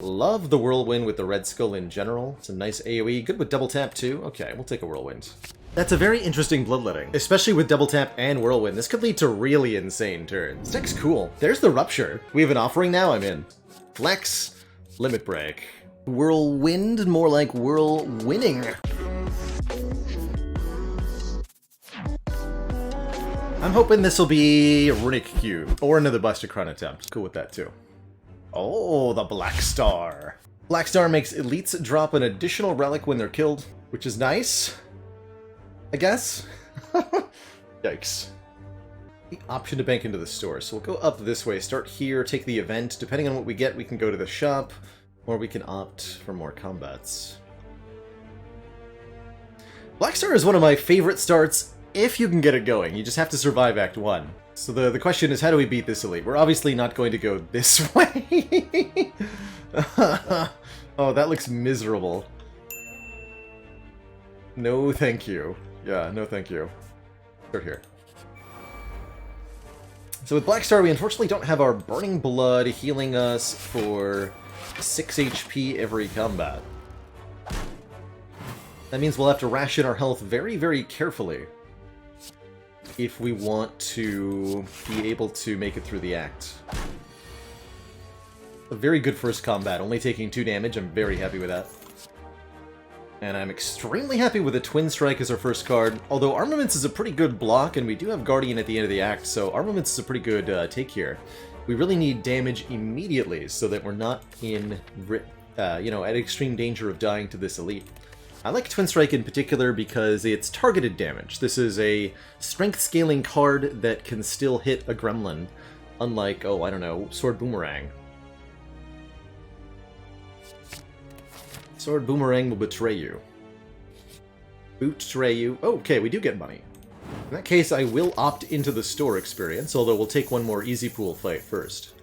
Love the Whirlwind with the Red Skull in general. It's a nice AoE. Good with double tap too. Okay, we'll take a Whirlwind. That's a very interesting bloodletting, especially with double tap and Whirlwind. This could lead to really insane turns. This deck's cool. There's the Rupture. We have an offering now, I'm in. Flex, Limit Break. Whirlwind, more like whirlwinning. I'm hoping this will be Runic Cube, or another Buster Crown attempt. Cool with that too. Oh, the Black Star. Black Star makes elites drop an additional relic when they're killed, which is nice, I guess. Yikes. The option to bank into the store, so we'll go up this way, start here, take the event. Depending on what we get, we can go to the shop, or we can opt for more combats. Black Star is one of my favorite starts if you can get it going. You just have to survive Act 1. So the question is, how do we beat this elite? We're obviously not going to go this way. Oh, that looks miserable. No thank you. Yeah, no thank you. Start here. So with Black Star, we unfortunately don't have our Burning Blood healing us for 6 HP every combat. That means we'll have to ration our health very, very carefully if we want to be able to make it through the act. A very good first combat, only taking 2 damage. I'm very happy with that. And I'm extremely happy with the Twin Strike as our first card, although Armaments is a pretty good block, and we do have Guardian at the end of the act, so Armaments is a pretty good take here. We really need damage immediately so that we're not in, at extreme danger of dying to this elite. I like Twin Strike in particular because it's targeted damage. This is a strength scaling card that can still hit a gremlin, unlike, oh, I don't know, Sword Boomerang. Sword Boomerang will betray you. Betray you. Oh, okay, we do get money. In that case, I will opt into the store experience, although we'll take one more easy pool fight first.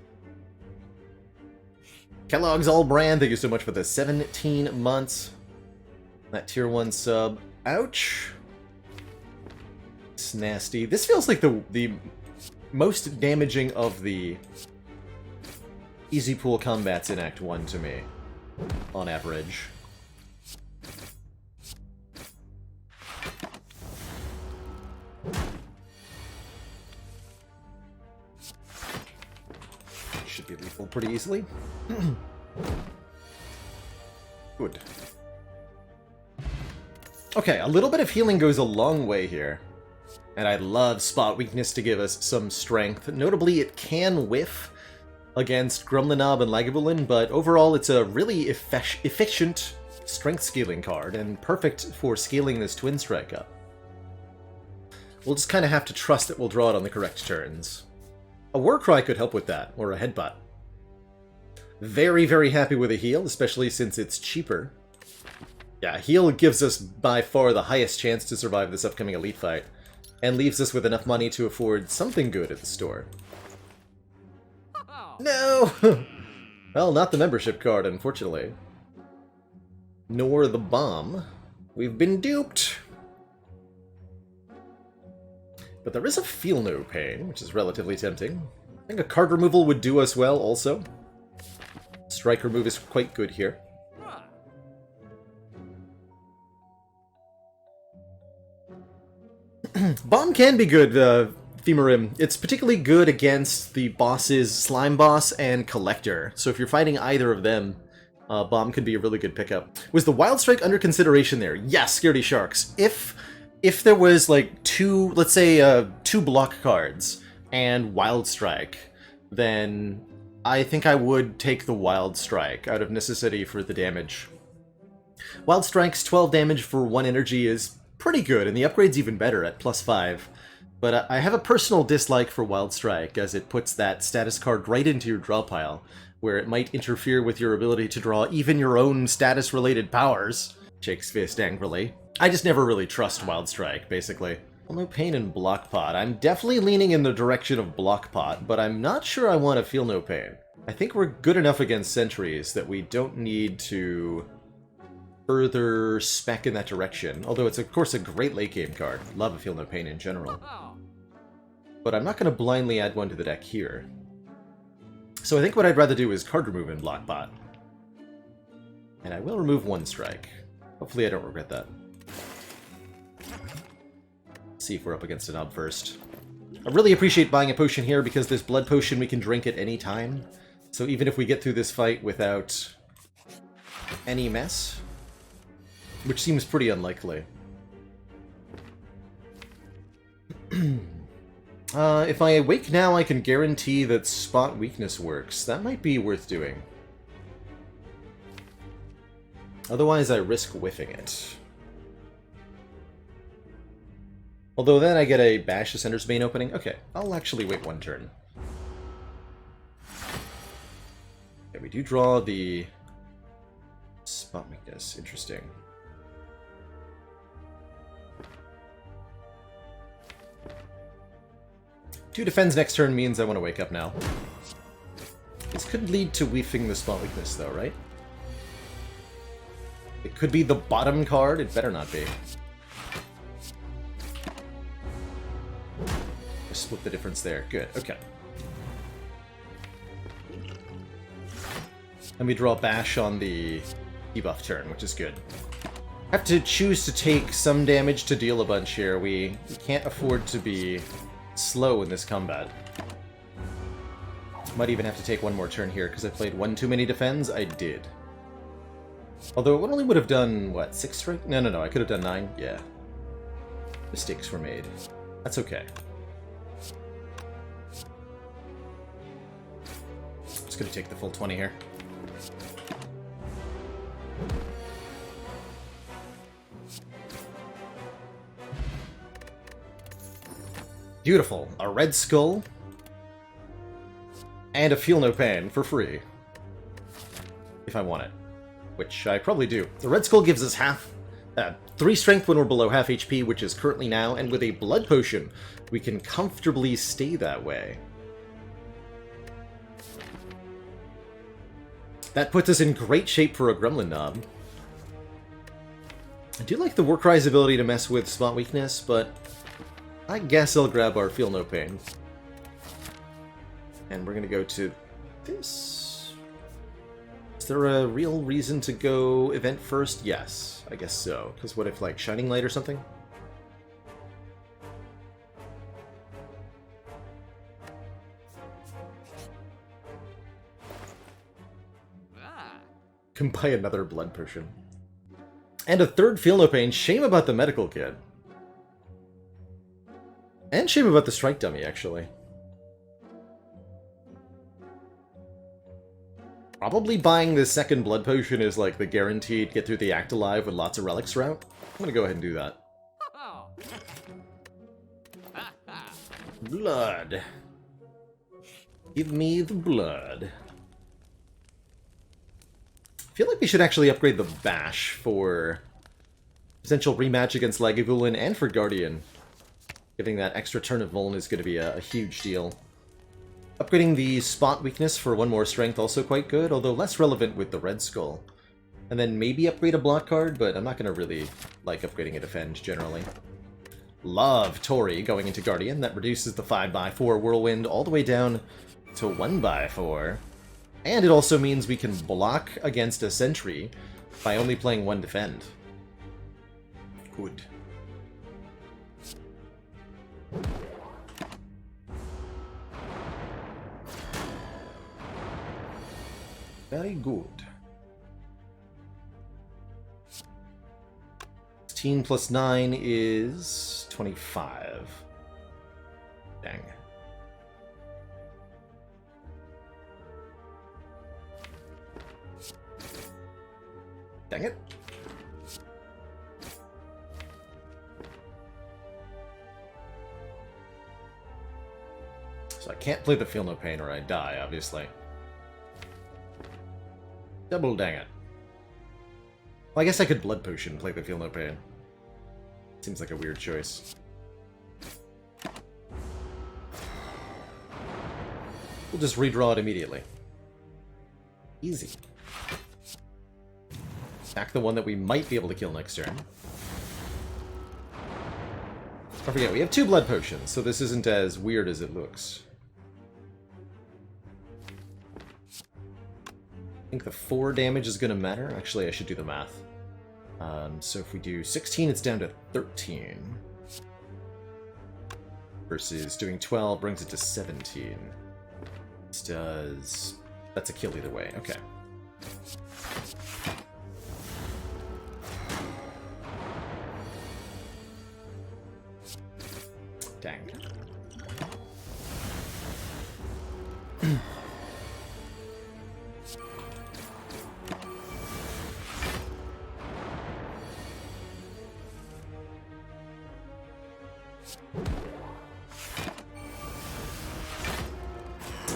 Kellogg's All Brand, thank you so much for the 17 months. That tier 1 sub. Ouch. It's nasty. This feels like the most damaging of the easy pool combats in Act 1 to me, on average. Should be lethal pretty easily. Good. Okay, a little bit of healing goes a long way here. And I love Spot Weakness to give us some strength. Notably, it can whiff against Gremlinob and Lagavulin, but overall it's a really efficient strength scaling card, and perfect for scaling this Twin Strike up. We'll just kind of have to trust that we'll draw it on the correct turns. A Warcry could help with that, or a Headbutt. Very, very happy with a heal, especially since it's cheaper. Yeah, heal gives us by far the highest chance to survive this upcoming elite fight, and leaves us with enough money to afford something good at the store. No! Well, not the membership card, unfortunately. Nor the bomb. We've been duped! But there is a Feel No Pain, which is relatively tempting. I think a card removal would do us well, also. Strike remove is quite good here. Bomb can be good, Femorim. It's particularly good against the bosses Slime Boss and Collector, so if you're fighting either of them, Bomb could be a really good pickup. Was the Wild Strike under consideration there? Yes, Scaredy Sharks. If there was, like, let's say, 2 block cards and Wild Strike, then I think I would take the Wild Strike out of necessity for the damage. Wild Strike's 12 damage for 1 energy is pretty good, and the upgrade's even better at +5. But I have a personal dislike for Wild Strike, as it puts that status card right into your draw pile, where it might interfere with your ability to draw even your own status-related powers. Shakes fist angrily. I just never really trust Wild Strike, basically. Well, no pain in Block Pot. I'm definitely leaning in the direction of Block Pot, but I'm not sure I want to feel no pain. I think we're good enough against sentries that we don't need to further spec in that direction, although it's of course a great late game card. Love a Feel No Pain in general. But I'm not going to blindly add one to the deck here. So I think what I'd rather do is card remove in Blockbot. And I will remove one strike. Hopefully I don't regret that. Let's see if we're up against an ob first. I really appreciate buying a potion here because this blood potion we can drink at any time. So even if we get through this fight without any mess, which seems pretty unlikely. If I awake now, I can guarantee that spot weakness works. That might be worth doing. Otherwise, I risk whiffing it. Although then I get a Bash the Sender's Bane opening. Okay, I'll actually wait one turn. Okay, we do draw the spot weakness. Interesting. Two defends next turn means I want to wake up now. This could lead to weaving the spot weakness though, right? It could be the bottom card, it better not be. Split the difference there. Good, okay. And we draw Bash on the debuff turn, which is good. Have to choose to take some damage to deal a bunch here. We can't afford to be slow in this combat. Might even have to take one more turn here, because I played one too many defends. I did. Although it only would have done, what, 6 strike? No, I could have done 9. Yeah. Mistakes were made. That's okay. Just gonna take the full 20 here. Beautiful. A red skull. And a Feel No Pain for free. If I want it. Which I probably do. The red skull gives us 3 strength when we're below half HP, which is currently now, and with a blood potion, we can comfortably stay that way. That puts us in great shape for a Gremlin Knob. I do like the Warcry's ability to mess with spot weakness, but I guess I'll grab our Feel No Pain. And we're gonna go to this. Is there a real reason to go event first? Yes, I guess so. Because what if, like, Shining Light or something? Can buy another blood potion. And a third Feel No Pain. Shame about the medical kit. And shame about the strike dummy, actually. Probably buying the second blood potion is like the guaranteed get through the act alive with lots of relics route. I'm gonna go ahead and do that. Blood. Give me the blood. I feel like we should actually upgrade the Bash for potential rematch against Lagavulin and for Guardian. Giving that extra turn of Vuln is going to be a huge deal. Upgrading the spot weakness for 1 more strength also quite good, although less relevant with the Red Skull. And then maybe upgrade a block card, but I'm not going to really like upgrading a defend generally. Love Tori going into Guardian. That reduces the 5x4 Whirlwind all the way down to 1x4. And it also means we can block against a sentry by only playing 1 defend. Good. Very good. 16 plus 9 is 25. Dang. Dang it. So I can't play the Feel No Pain or I die, obviously. Double dang it. Well, I guess I could Blood Potion and play the Feel No Pain. Seems like a weird choice. We'll just redraw it immediately. Easy. Attack the one that we might be able to kill next turn. Don't forget, we have 2 blood potions, so this isn't as weird as it looks. I think the 4 damage is going to matter. Actually, I should do the math. So if we do 16, it's down to 13. Versus doing 12 brings it to 17. This does... That's a kill either way. Okay. Dang.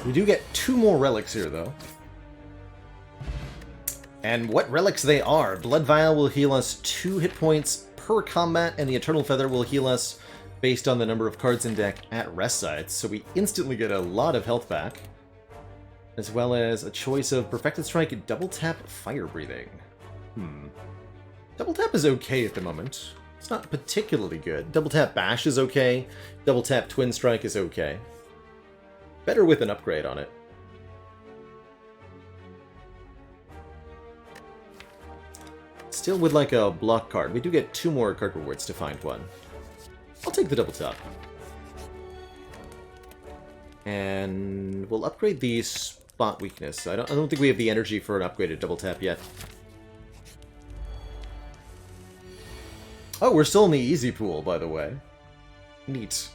We do get 2 more relics here, though. And what relics they are. Blood Vial will heal us 2 hit points per combat, and the Eternal Feather will heal us based on the number of cards in deck at rest sites. So we instantly get a lot of health back. As well as a choice of Perfected Strike, Double Tap, Fire Breathing. Double Tap is okay at the moment. It's not particularly good. Double Tap Bash is okay. Double Tap Twin Strike is okay. Better with an upgrade on it. Still would like a block card. We do get 2 more card rewards to find one. I'll take the double tap. And we'll upgrade the spot weakness. I don't think we have the energy for an upgraded double tap yet. Oh, we're still in the easy pool, by the way. Neat.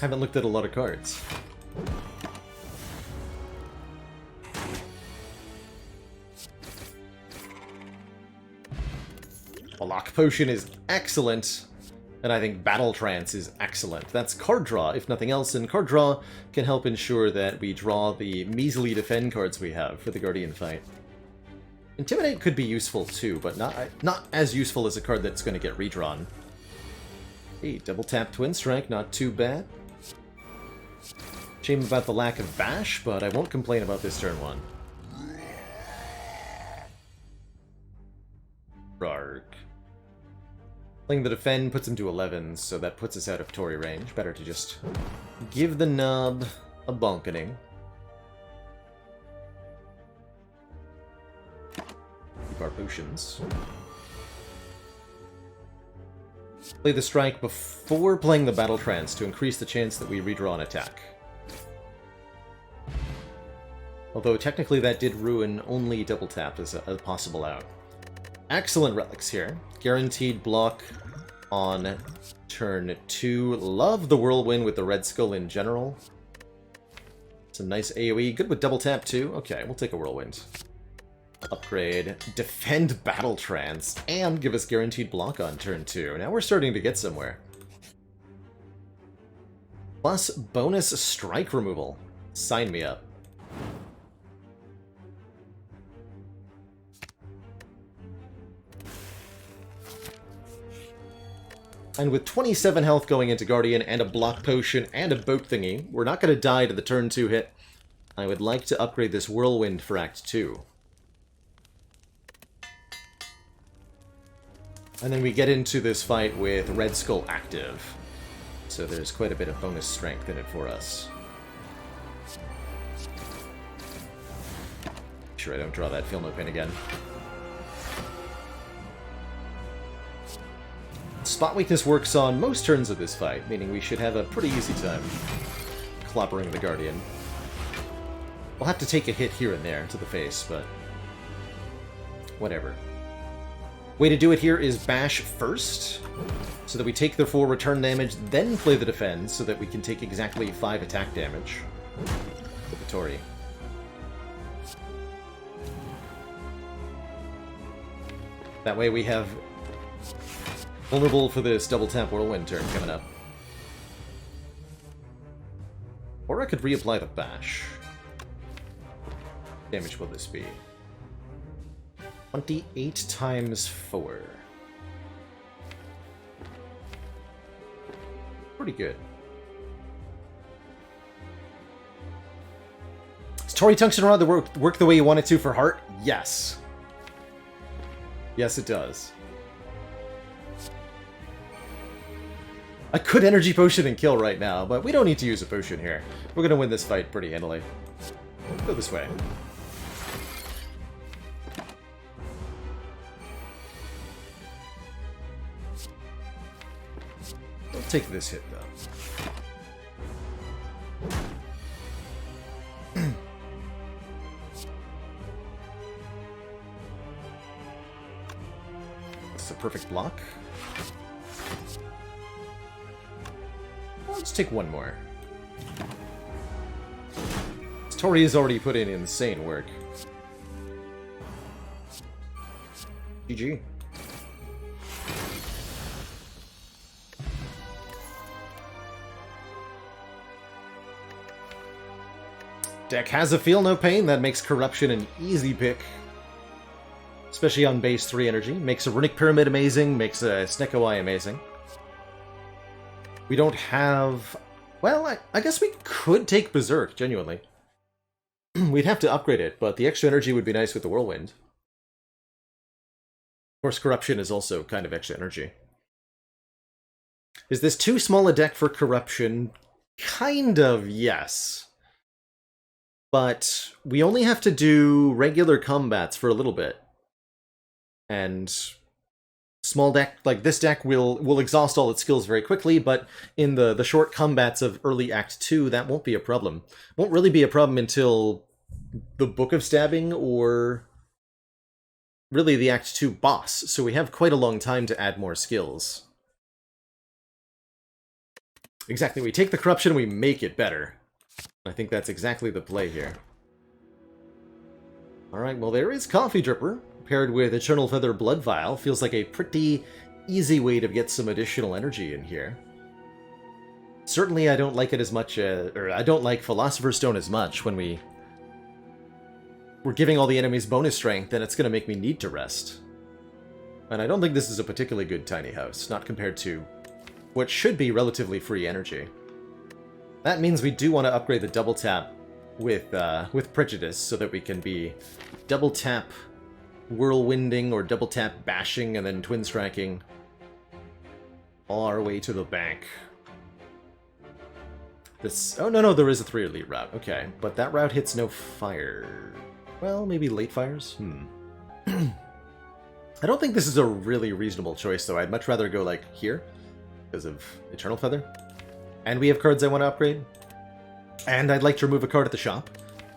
Haven't looked at a lot of cards. A Lock Potion is excellent, and I think Battle Trance is excellent. That's card draw, if nothing else, and card draw can help ensure that we draw the measly defend cards we have for the Guardian fight. Intimidate could be useful too, but not as useful as a card that's going to get redrawn. Hey, double tap Twin Strike, not too bad. Shame about the lack of bash, but I won't complain about this turn 1. Rark. Playing the defend puts him to 11, so that puts us out of Tory range. Better to just give the nub a bonkening. Keep our potions. Play the strike before playing the Battle Trance to increase the chance that we redraw an attack. Although technically that did ruin only double tap as a possible out. Excellent relics here. Guaranteed block on turn 2. Love the Whirlwind with the Red Skull in general. It's a nice AoE. Good with double tap too. Okay, we'll take a Whirlwind. Upgrade, defend Battle Trance, and give us guaranteed block on turn 2. Now we're starting to get somewhere. Plus bonus strike removal. Sign me up. And with 27 health going into Guardian, and a block potion, and a boat thingy, we're not going to die to the turn 2 hit. I would like to upgrade this Whirlwind for Act 2. And then we get into this fight with Red Skull active. So there's quite a bit of bonus strength in it for us. Sure I don't draw that Feel No Pain again. Spot weakness works on most turns of this fight, meaning we should have a pretty easy time clobbering the Guardian. We'll have to take a hit here and there to the face, but whatever. Way to do it here is bash first, so that we take the 4 return damage, then play the defend, so that we can take exactly 5 attack damage with the Tory. That way we have vulnerable for this double tap Whirlwind turn coming up. Or I could reapply the bash. What damage will this be? 28 times 4. Pretty good. Does Tory Tungsten Rod work the way you want it to for Heart? Yes. Yes, it does. I could energy potion and kill right now, but we don't need to use a potion here. We're gonna win this fight pretty handily. Let's go this way. Don't take this hit, though. This is a perfect block. Let's take one more. Tori has already put in insane work. GG. Deck has a Feel No Pain that makes Corruption an easy pick. Especially on base 3 energy. Makes a Runic Pyramid amazing, makes a Snecko Eye amazing. We don't have... Well, I guess we could take Berserk, genuinely. We'd have to upgrade it, but the extra energy would be nice with the Whirlwind. Of course, Corruption is also kind of extra energy. Is this too small a deck for Corruption? Kind of, yes. But we only have to do regular combats for a little bit. And small deck, like this deck, will exhaust all its skills very quickly, but in the short combats of early Act 2, that won't be a problem. Won't really be a problem until the Book of Stabbing or really the Act 2 boss, so we have quite a long time to add more skills. Exactly, we take the Corruption, we make it better. I think that's exactly the play here. Alright, well there is Coffee Dripper, paired with Eternal Feather Blood Vial. Feels like a pretty easy way to get some additional energy in here. Certainly I don't like it as much, or I don't like Philosopher's Stone as much when we're giving all the enemies bonus strength, and it's going to make me need to rest. And I don't think this is a particularly good tiny house, not compared to what should be relatively free energy. That means we do want to upgrade the double tap with Prejudice, so that we can be double tap Whirlwinding or double tap bashing and then twin striking all our way to the bank. This... Oh, no, there is a 3 elite route. Okay, but that route hits no fire. Well, maybe late fires? I don't think this is a really reasonable choice, though. I'd much rather go, like, here, because of Eternal Feather. And we have cards I want to upgrade. And I'd like to remove a card at the shop,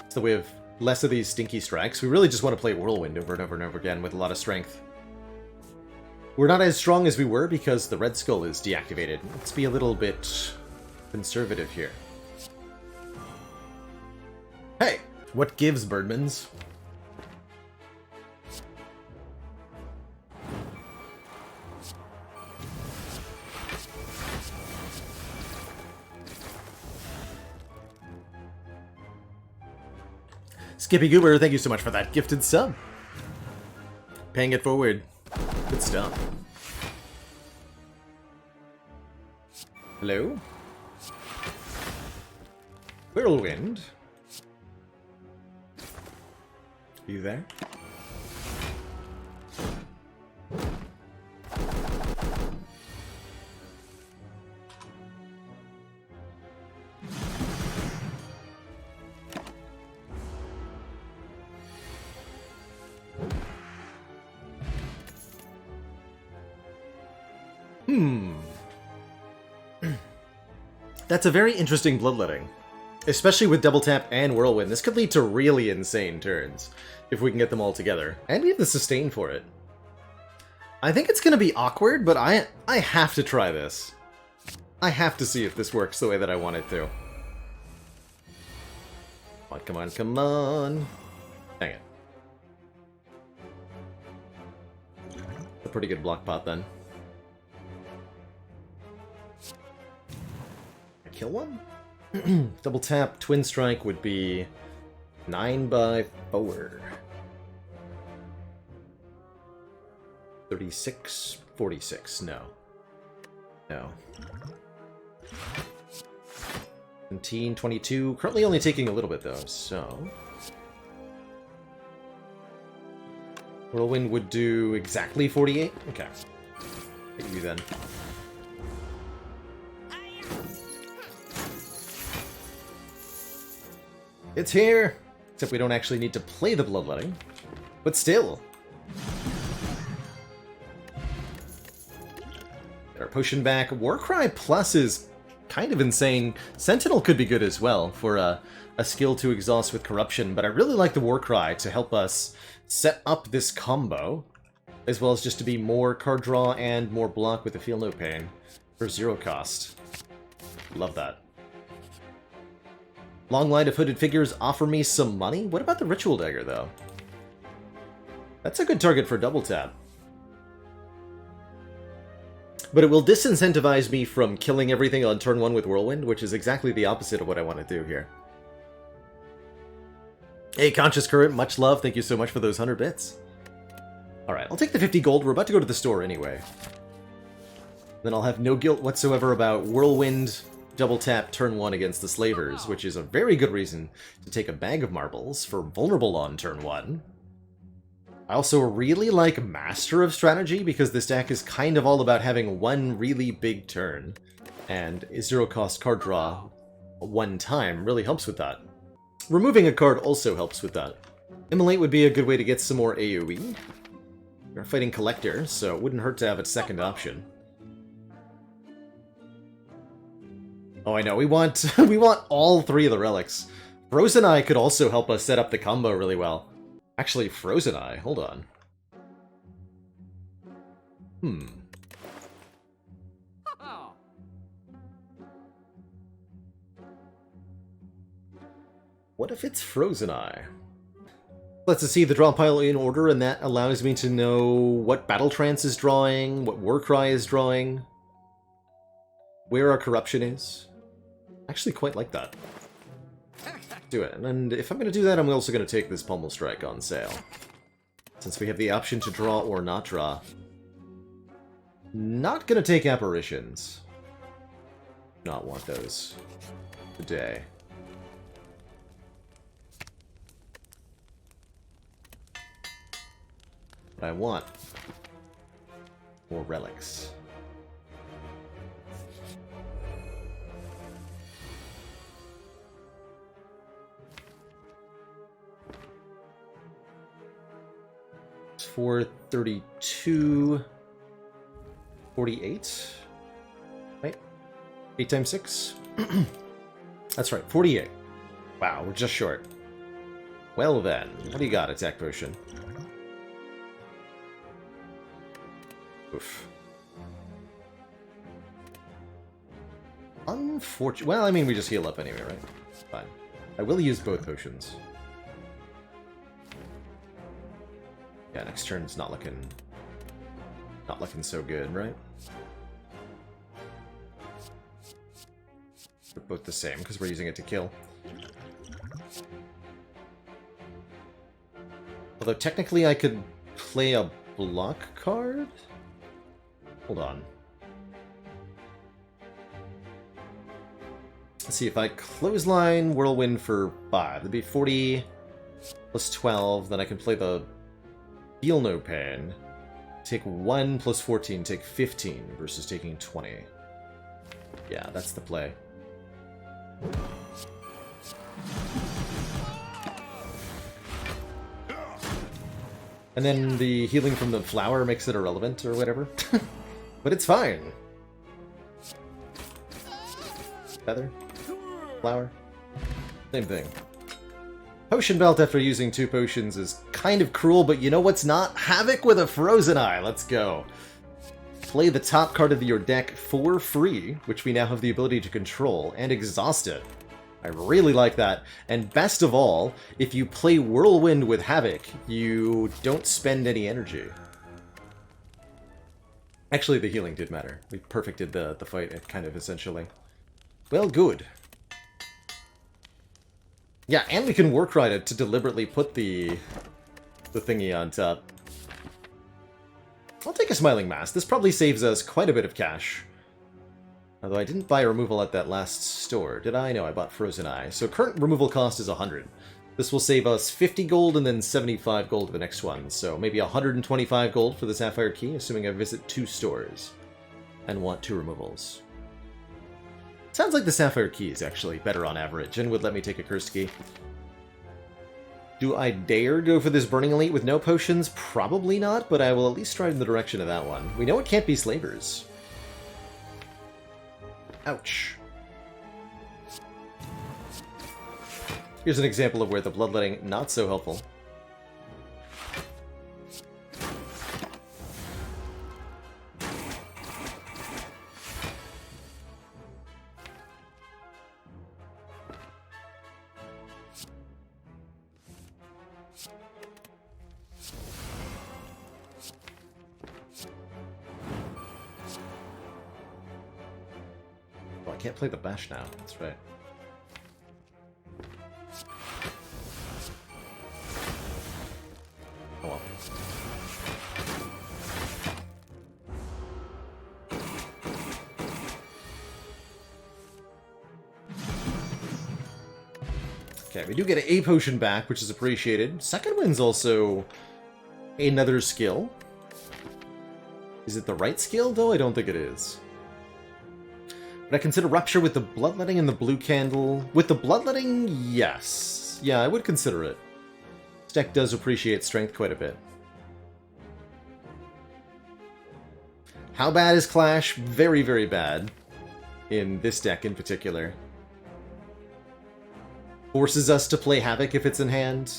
so we have less of these stinky strikes. We really just want to play Whirlwind over and over and over again with a lot of strength. We're not as strong as we were because the Red Skull is deactivated. Let's be a little bit conservative here. Hey! What gives, Birdmans? Skippy Goober, thank you so much for that gifted sub. Paying it forward. Good stuff. Hello? Whirlwind? Are you there? That's a very interesting bloodletting. Especially with double tap and Whirlwind. This could lead to really insane turns, if we can get them all together. And we have the sustain for it. I think it's going to be awkward, but I have to try this. I have to see if this works the way that I want it to. Come on, come on, come on. Dang it. A pretty good block pot then. Kill one? Double tap, twin strike would be 9 by 4. 36, 46, no. No. 17, 22, currently only taking a little bit though, so... Whirlwind would do exactly 48? Okay. Hit you then. It's here! Except we don't actually need to play the Bloodletting. But still. Get our potion back. Warcry Plus is kind of insane. Sentinel could be good as well for a skill to exhaust with Corruption, but I really like the Warcry to help us set up this combo, as well as just to be more card draw and more block with the Feel No Pain for 0 cost. Love that. Long line of hooded figures offer me some money? What about the Ritual Dagger, though? That's a good target for double tap. But it will disincentivize me from killing everything on turn 1 with Whirlwind, which is exactly the opposite of what I want to do here. Hey, Conscious Current, much love. Thank you so much for those 100 bits. Alright, I'll take the 50 gold. We're about to go to the store anyway. Then I'll have no guilt whatsoever about Whirlwind double tap turn 1 against the Slavers, which is a very good reason to take a bag of marbles for vulnerable on turn 1. I also really like Master of Strategy, because this deck is kind of all about having one really big turn, and 0 cost card draw one time really helps with that. Removing a card also helps with that. Immolate would be a good way to get some more AoE. We're fighting Collector, so it wouldn't hurt to have a second option. Oh, I know, we want we want all 3 of the relics. Frozen Eye could also help us set up the combo really well. Actually, Frozen Eye, hold on. What if it's Frozen Eye? Let's see the draw pile in order, and that allows me to know what Battle Trance is drawing, what Warcry is drawing, where our Corruption is. I actually quite like that. Do it. And if I'm going to do that, I'm also going to take this Pommel Strike on sale, since we have the option to draw or not draw. Not going to take Apparitions. Not want those today. But I want more relics. It's 432, 48, right? 8 times 6? That's right, 48. Wow, we're just short. Well then, what do you got, Attack Potion? Oof. Unfortunate. Well, I mean, we just heal up anyway, right? Fine. I will use both potions. Yeah, next turn's not looking so good, right? They're both the same because we're using it to kill. Although technically I could play a block card? Hold on. Let's see, if I clothesline Whirlwind for 5, that'd be 40 plus 12, then I can play the Feel No Pain. Take 1 plus 14, take 15 versus taking 20. Yeah, that's the play. And then the healing from the flower makes it irrelevant or whatever. But it's fine. Feather? Flower? Same thing. Potion Belt after using 2 potions is kind of cruel, but you know what's not? Havoc with a Frozen Eye! Let's go! Play the top card of your deck for free, which we now have the ability to control, and exhaust it. I really like that. And best of all, if you play Whirlwind with Havoc, you don't spend any energy. Actually, the healing did matter. We perfected the fight, kind of, essentially. Well, good. Yeah, and we can Warcry it to deliberately put the thingy on top. I'll take a Smiling Mask. This probably saves us quite a bit of cash. Although I didn't buy removal at that last store, did I? No, I bought Frozen Eye. So current removal cost is 100. This will save us 50 gold and then 75 gold for the next one. So maybe 125 gold for the Sapphire Key, assuming I visit 2 stores and want 2 removals. Sounds like the Sapphire Key is actually better on average and would let me take a Cursed Key. Do I dare go for this Burning Elite with no potions? Probably not, but I will at least strive in the direction of that one. We know it can't be Slavers. Ouch. Here's an example of where the Bloodletting not so helpful. Can't play the bash now, that's right. Oh well. Okay, we do get a potion back, which is appreciated. Second wind's also another skill. Is it the right skill, though? I don't think it is. Would I consider Rupture with the Bloodletting and the Blue Candle? With the Bloodletting, yes. Yeah, I would consider it. This deck does appreciate strength quite a bit. How bad is Clash? Very, very bad. In this deck in particular. Forces us to play Havoc if it's in hand.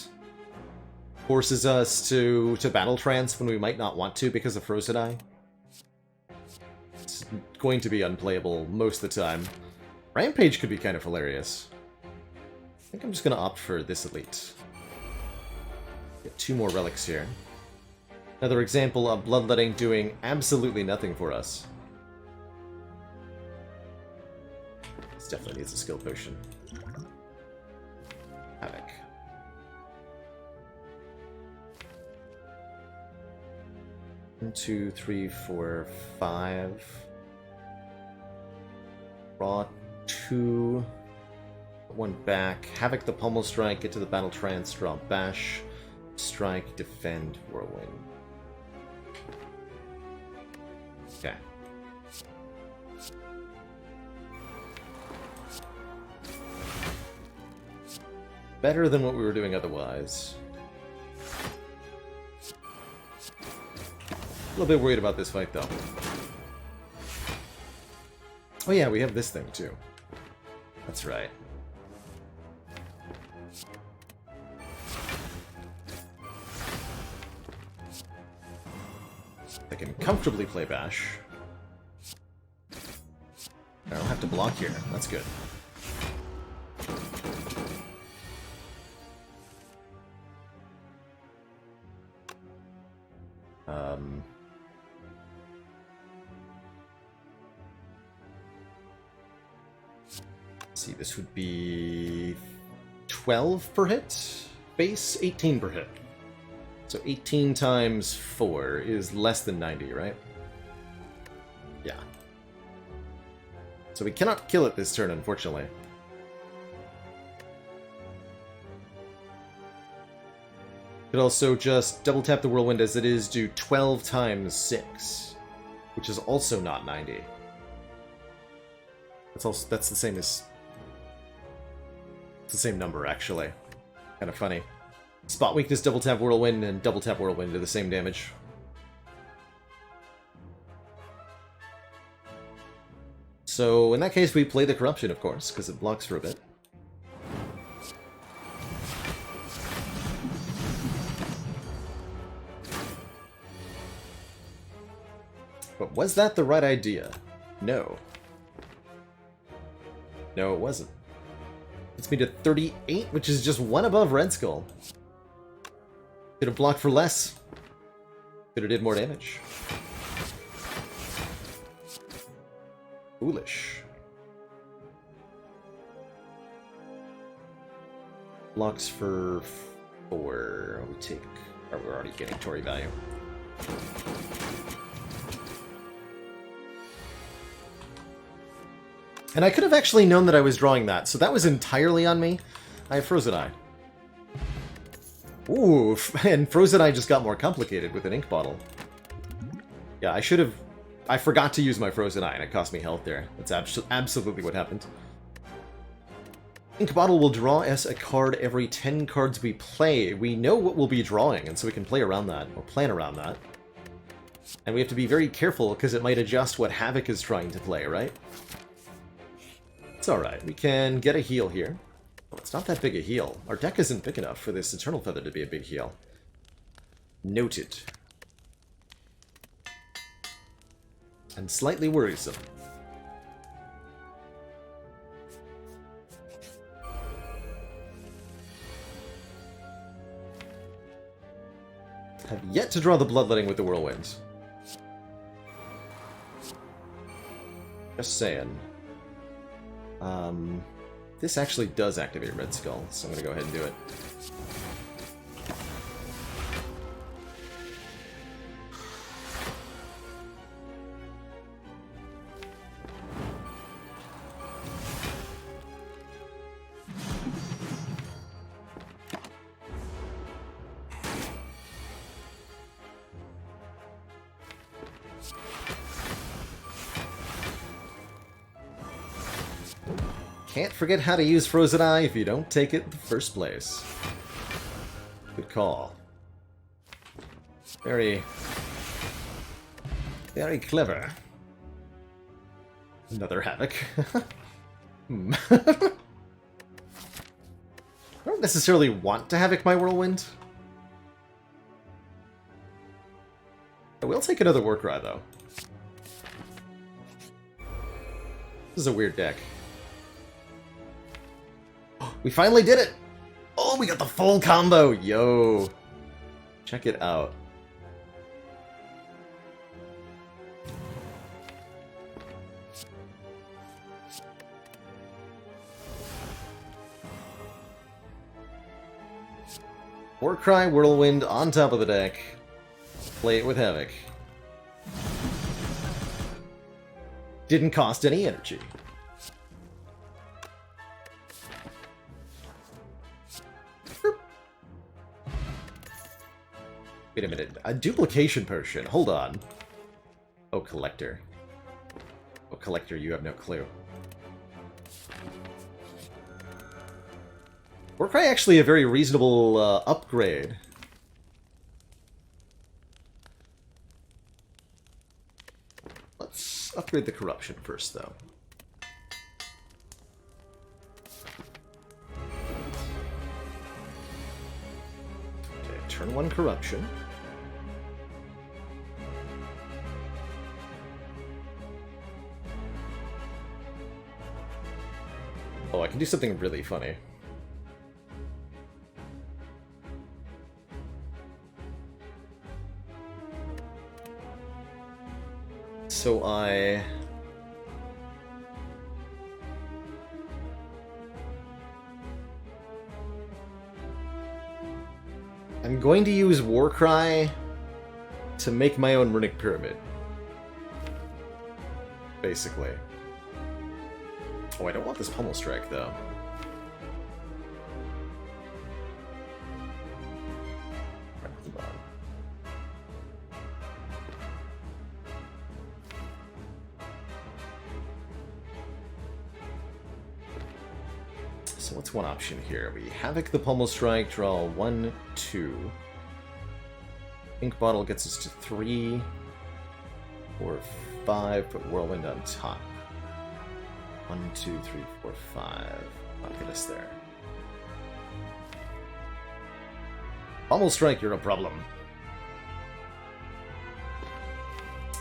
Forces us to Battle Trance when we might not want to because of Frozen Eye. It's going to be unplayable most of the time. Rampage could be kind of hilarious. I think I'm just going to opt for this Elite. Get 2 more relics here. Another example of Bloodletting doing absolutely nothing for us. This definitely needs a skill potion. Havoc. One, 2, 3, 4, 5. Draw 2. 1 back. Havoc the Pummel Strike, get to the Battle Trance, draw Bash. Strike, defend, Whirlwind. Okay. Better than what we were doing otherwise. A little bit worried about this fight, though. Oh yeah, we have this thing, too. That's right. I can comfortably play Bash. I don't have to block here. That's good. Let's see, this would be 12 per hit. Base 18 per hit. So 18 times 4 is less than 90, right? Yeah. So we cannot kill it this turn, unfortunately. Could also just double tap the Whirlwind as it is, do 12 times 6, which is also not 90. That's the same as... It's the same number, actually. Kind of funny. Spot Weakness, double tap Whirlwind, and double tap Whirlwind do the same damage. So, in that case, we play the Corruption, of course, because it blocks for a bit. But was that the right idea? No. No, it wasn't. Gets me to 38, which is just 1 above Red Skull. Could have blocked for less. Could have did more damage. Foolish. Blocks for 4. We take... Or we're already getting Tory value. And I could have actually known that I was drawing that, so that was entirely on me. I have Frozen Eye. Ooh, and Frozen Eye just got more complicated with an ink bottle. Yeah, I should have... I forgot to use my Frozen Eye, and it cost me health there. That's absolutely what happened. Ink Bottle will draw us a card every 10 cards we play. We know what we'll be drawing, and so we can play around that, or plan around that. And we have to be very careful, because it might adjust what Havoc is trying to play, right? It's alright. We can get a heal here. Oh, it's not that big a heal. Our deck isn't big enough for this Eternal Feather to be a big heal. Noted. And slightly worrisome. Have yet to draw the Bloodletting with the Whirlwind. Just saying. This actually does activate Red Skull, so I'm gonna go ahead and do it. Can't forget how to use Frozen Eye if you don't take it in the first place. Good call. Very clever. Another Havoc. I don't necessarily want to Havoc my Whirlwind. I will take another Warcry, though. This is a weird deck. We finally did it! Oh, we got the full combo! Yo! Check it out. Warcry Whirlwind on top of the deck. Play it with Havoc. Didn't cost any energy. Wait a minute. A duplication potion. Hold on. Oh, Collector. Oh, Collector, you have no clue. Warcry actually a very reasonable upgrade. Let's upgrade the Corruption first, though. Okay, turn 1 Corruption. Oh, I can do something really funny. So I'm going to use Warcry to make my own Runic Pyramid. Basically. Oh, I don't want this Pummel Strike, though. Right, hold on. So what's one option here? We Havoc the Pummel Strike, draw 1, 2. Ink Bottle gets us to 3, 4, 5, put Whirlwind on top. 1, 2, 3, 4, 5. I'll get us there. Pummel Strike, you're a problem.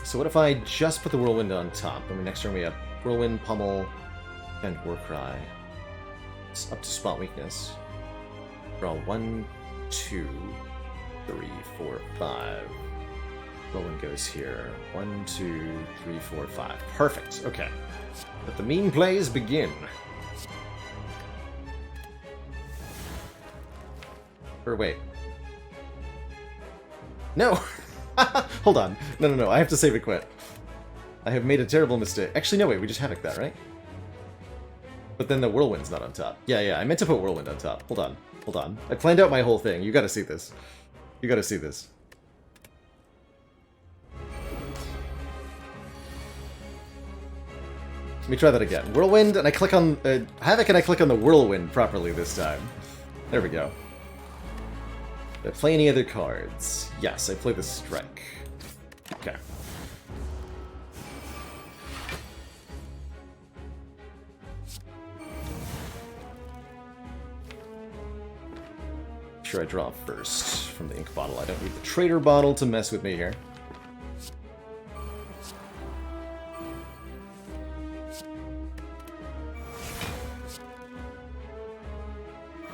So what if I just put the Whirlwind on top? I mean, next turn we have Whirlwind, Pummel, and Warcry. It's up to spot weakness. Draw 1, 2, 3, 4, 5. Whirlwind goes here. 1, 2, 3, 4, 5. Perfect. Okay. Let the mean plays begin. Or wait. No! Hold on. No. I have to save it quit. I have made a terrible mistake. Actually, no, wait. We just Havoc that, right? But then the Whirlwind's not on top. Yeah. I meant to put Whirlwind on top. Hold on. I planned out my whole thing. You gotta see this. You gotta see this. Let me try that again. Whirlwind, and I click on... Havoc, and I click on the Whirlwind properly this time. There we go. Did I play any other cards? Yes, I play the Strike. Okay. Sure, I draw first from the ink bottle. I don't need the trader bottle to mess with me here.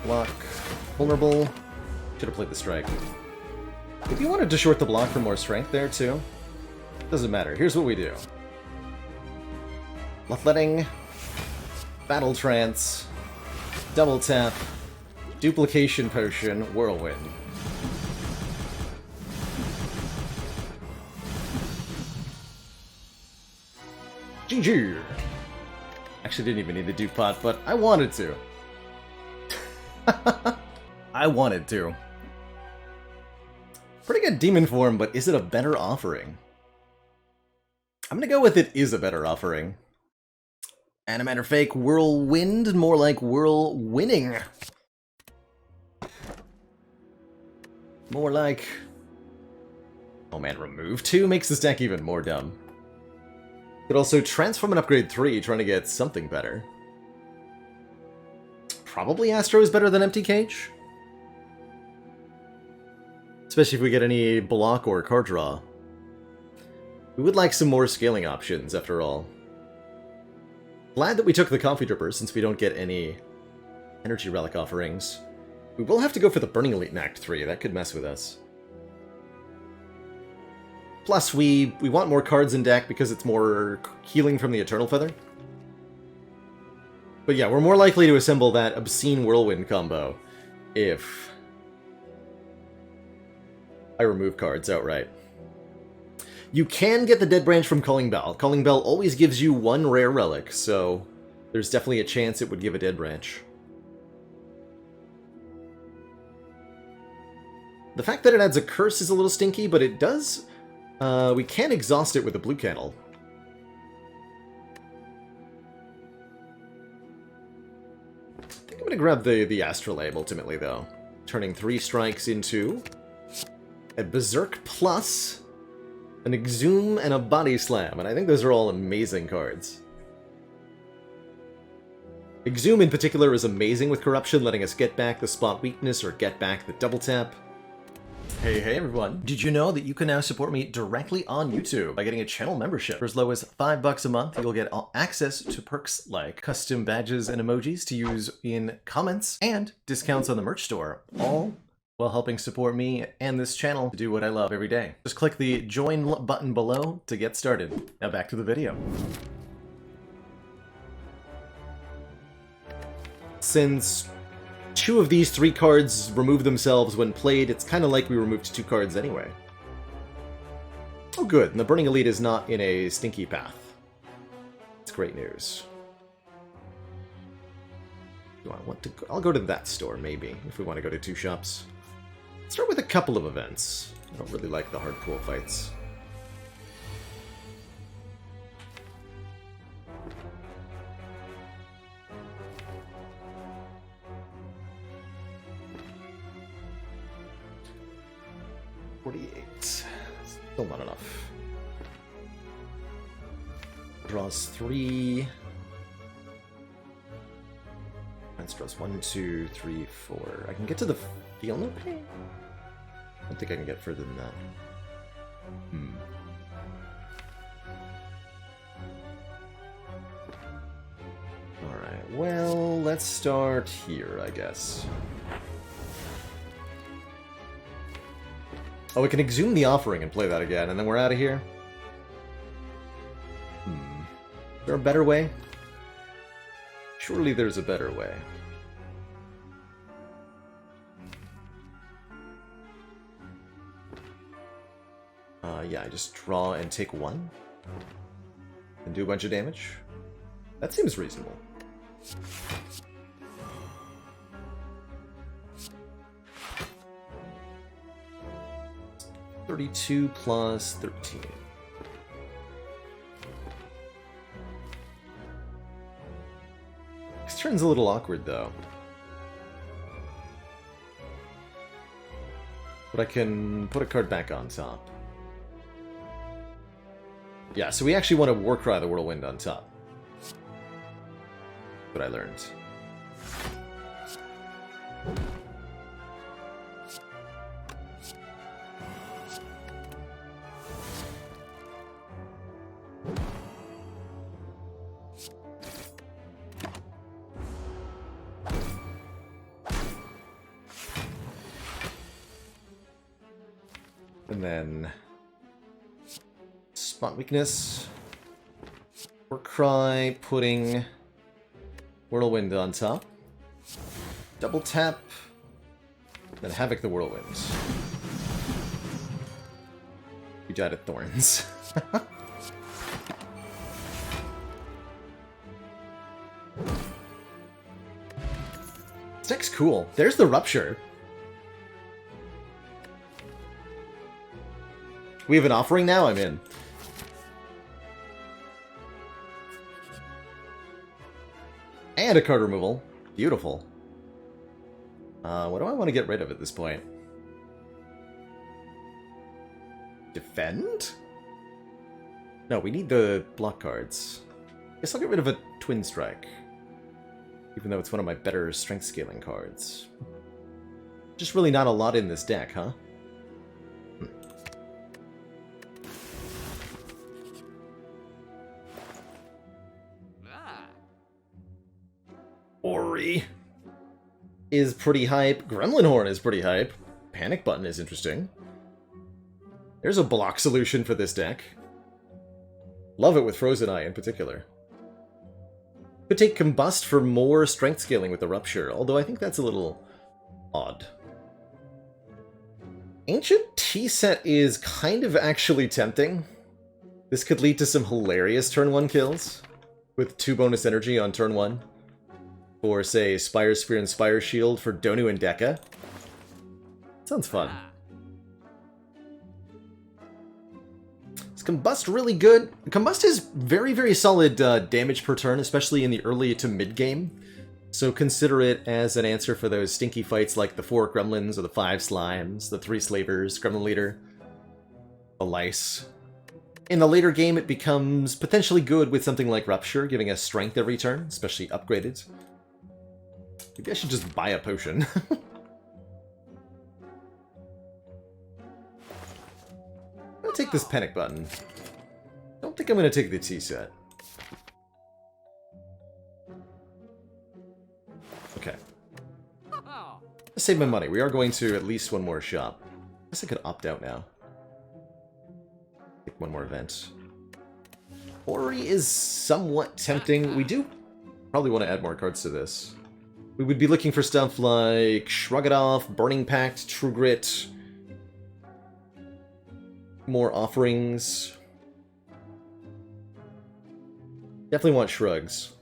Block. Vulnerable. Should have played the Strike. If you wanted to short the block for more strength there, too, doesn't matter. Here's what we do. Bloodletting. Battle Trance. Double Tap. Duplication Potion. Whirlwind. GG! Actually didn't even need the dupe pot, but I wanted to. I wanted to. Pretty good demon form, but is it a better offering? I'm gonna go with it is a better offering. Animator fake, Whirlwind, more like whirl-winning. More like... Oh man, remove 2 makes this deck even more dumb. Could also transform and upgrade 3, trying to get something better. Probably Astro is better than Empty Cage. Especially if we get any block or card draw. We would like some more scaling options, after all. Glad that we took the Coffee Dripper, since we don't get any Energy Relic offerings. We will have to go for the Burning Elite in Act 3, that could mess with us. Plus, we want more cards in deck because it's more healing from the Eternal Feather. But yeah, we're more likely to assemble that Obscene Whirlwind combo if I remove cards outright. You can get the Dead Branch from Calling Bell. Calling Bell always gives you 1 rare relic, so there's definitely a chance it would give a Dead Branch. The fact that it adds a curse is a little stinky, but it does... we can exhaust it with a blue candle. I think I'm going to grab the Astrolabe ultimately, though. Turning 3 strikes into a Berserk Plus, an Exhume, and a Body Slam, and I think those are all amazing cards. Exhume in particular is amazing with Corruption, letting us get back the Spot Weakness or get back the Double Tap. Hey everyone! Did you know that you can now support me directly on YouTube by getting a channel membership? For as low as $5 a month, you'll get access to perks like custom badges and emojis to use in comments and discounts on the merch store, all while helping support me and this channel to do what I love every day. Just click the join button below to get started. Now back to the video. Since 2 of these 3 cards remove themselves when played, it's kind of like we removed 2 cards anyway. Oh good, and the Burning Elite is not in a stinky path. It's great news. Do I want to go? I'll go to that store, maybe, if we want to go to 2 shops. Let's start with a couple of events. I don't really like the hard pool fights. Still not enough. Draws 3. That's draws 1, 2, 3, 4. I can get to the field okay? I don't think I can get further than that. Alright, well, let's start here, I guess. Oh, we can exhume the offering and play that again, and then we're out of here? Is there a better way? Surely there's a better way. Yeah, I just draw and take 1? And do a bunch of damage? That seems reasonable. $32 plus 13. turn's a little awkward, though. But I can put a card back on top. Yeah, so we actually want to Warcry the Whirlwind on top. What I learned. And then spot weakness. Warcry, putting Whirlwind on top. Double tap. Then Havoc the Whirlwind. You died at Thorns. This deck's cool. There's the Rupture. We have an offering now? I'm in. And a card removal. Beautiful. What do I want to get rid of at this point? Defend? No, we need the block cards. Guess I'll get rid of a Twin Strike. Even though it's one of my better strength scaling cards. Just really not a lot in this deck, huh? Ori is pretty hype. Gremlin Horn is pretty hype. Panic Button is interesting. There's a block solution for this deck. Love it with Frozen Eye in particular. Could take Combust for more strength scaling with the Rupture, although I think that's a little odd. Ancient Tea-Set is kind of actually tempting. This could lead to some hilarious turn 1 kills, with 2 bonus energy on turn 1. For, say, Spire Spear and Spire Shield for Donu and Deka. Sounds fun. Is Combust really good? Combust is very, very solid damage per turn, especially in the early to mid-game. So consider it as an answer for those stinky fights like the 4 Gremlins or the 5 Slimes, the 3 Slavers, Gremlin Leader, the Lice. In the later game, it becomes potentially good with something like Rupture, giving us strength every turn, especially upgraded. Maybe I should just buy a potion. I'll take this Panic Button. Don't think I'm going to take the Tea-Set. Okay. Let's save my money. We are going to at least one more shop. I guess I could opt out now. Take one more event. Ori is somewhat tempting. We do probably want to add more cards to this. We would be looking for stuff like Shrug It Off, Burning Pact, True Grit, more offerings. Definitely want Shrugs.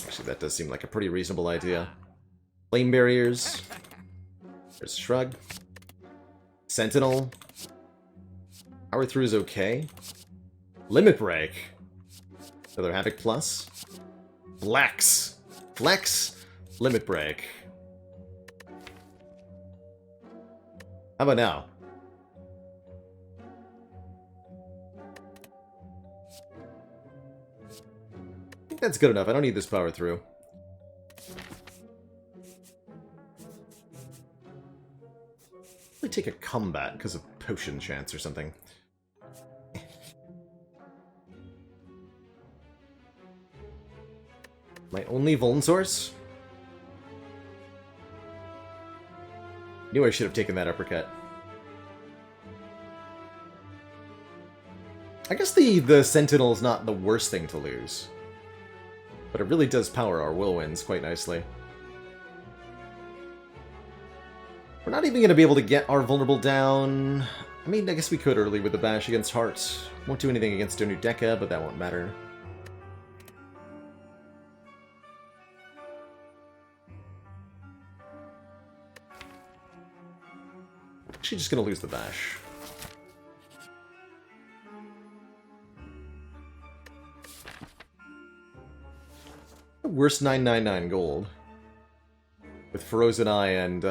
Actually, that does seem like a pretty reasonable idea. Flame Barriers. There's Shrug. Sentinel. Power Through is okay. Limit Break. Another Havoc Plus. Flex. Flex. Limit Break. How about now? I think that's good enough. I don't need this Power Through. Probably take a combat because of potion chance or something. My only Vuln source? Knew I should have taken that uppercut. I guess the Sentinel is not the worst thing to lose. But it really does power our Whirlwinds quite nicely. We're not even going to be able to get our Vulnerable down. I mean, I guess we could early with the Bash against Heart. Won't do anything against Donu Deka, but that won't matter. Actually, just going to lose the Bash. worst 999 gold. With Frozen Eye and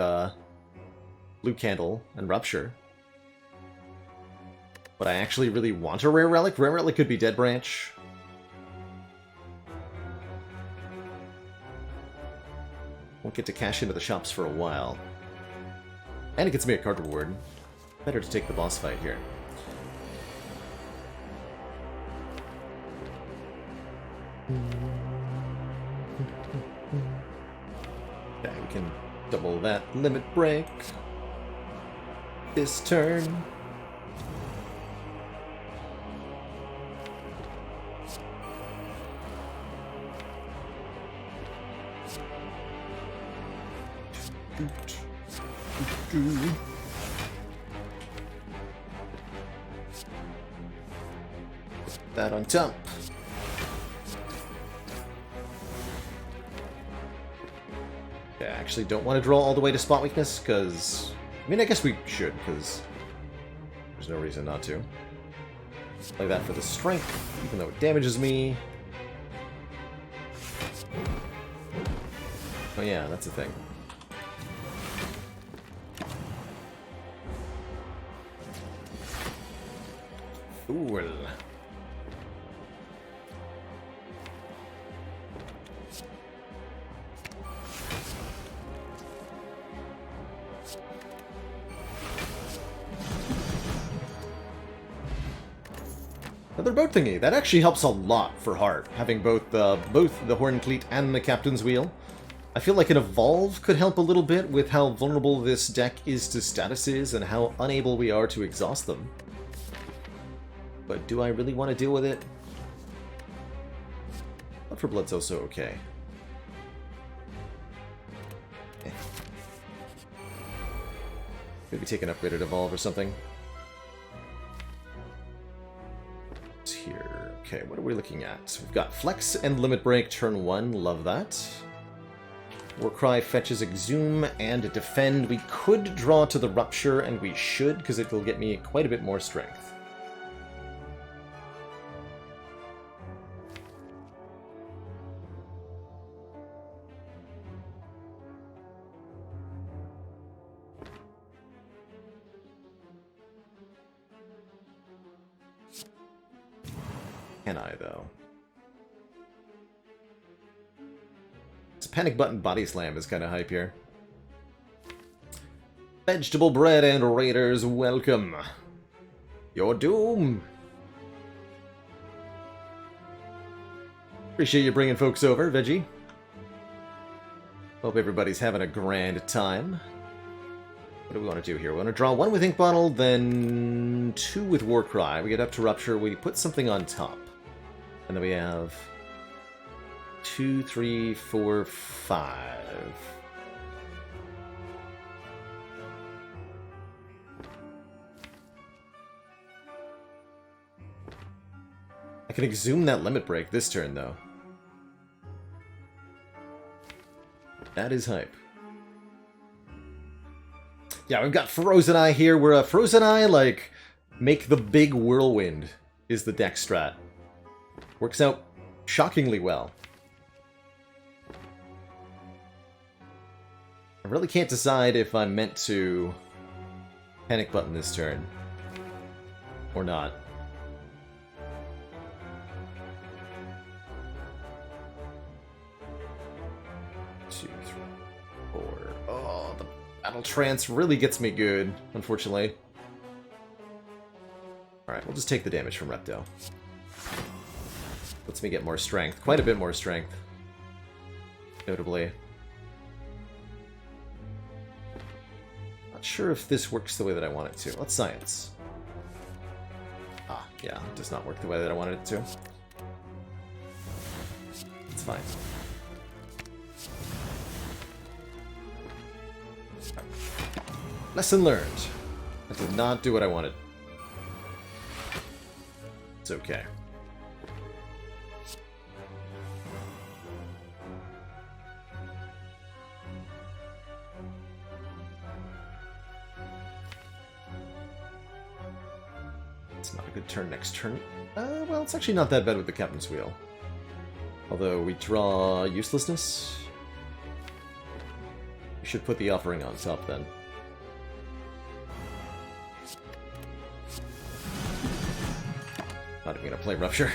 Blue Candle and Rupture. But I actually really want a Rare Relic. Rare Relic could be Dead Branch. Won't get to cash into the shops for a while. And it gets me a card reward. Better to take the boss fight here. Yeah, we can double that limit break this turn. That on top. Yeah, I actually don't want to draw all the way to spot weakness, because... I mean, I guess we should, because there's no reason not to. Play that for the strength, even though it damages me. Oh yeah, that's a thing. Fool. Another boat thingy. That actually helps a lot for Heart, having both the Horn Cleat and the Captain's Wheel. I feel like an Evolve could help a little bit with how vulnerable this deck is to statuses and how unable we are to exhaust them. But do I really want to deal with it? Blood for Blood's also okay. Eh. Maybe take an upgraded Evolve or something. What's here? Okay, what are we looking at? We've got Flex and Limit Break turn 1, love that. Warcry fetches Exhume and Defend. We could draw to the Rupture, and we should, because it will get me quite a bit more strength. Can I, though? This Panic Button Body Slam is kind of hype here. Vegetable Bread and Raiders, welcome. Your doom. Appreciate you bringing folks over, Veggie. Hope everybody's having a grand time. What do we want to do here? We want to draw 1 with Ink Bottle, then 2 with Warcry. We get up to Rupture, we put something on top. And then we have 2, 3, 4, 5. I can Exhume that Limit Break this turn, though. That is hype. Yeah, we've got Frozen Eye here. We're a Frozen Eye, like, make the big Whirlwind is the deck strat. Works out shockingly well. I really can't decide if I'm meant to Panic Button this turn or not. Two, three, four. Oh, the Battle Trance really gets me good, unfortunately. Alright, we'll just take the damage from Repto. Lets me get more strength. Quite a bit more strength. Notably. Not sure if this works the way that I want it to. Let's science. Ah, yeah, it does not work the way that I wanted it to. It's fine. Lesson learned. I did not do what I wanted. It's okay. It's not a good turn next turn. Well, it's actually not that bad with the Captain's Wheel. Although we draw uselessness. We should put the offering on top then. Not even gonna play Rupture.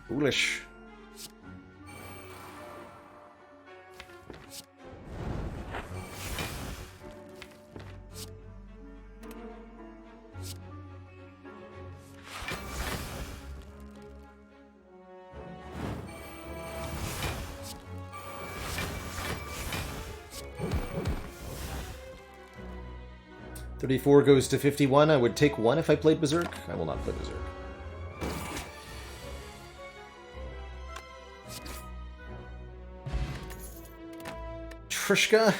Foolish. $34 goes to $51. I would take 1 if I played Berserk. I will not play Berserk. Trishka.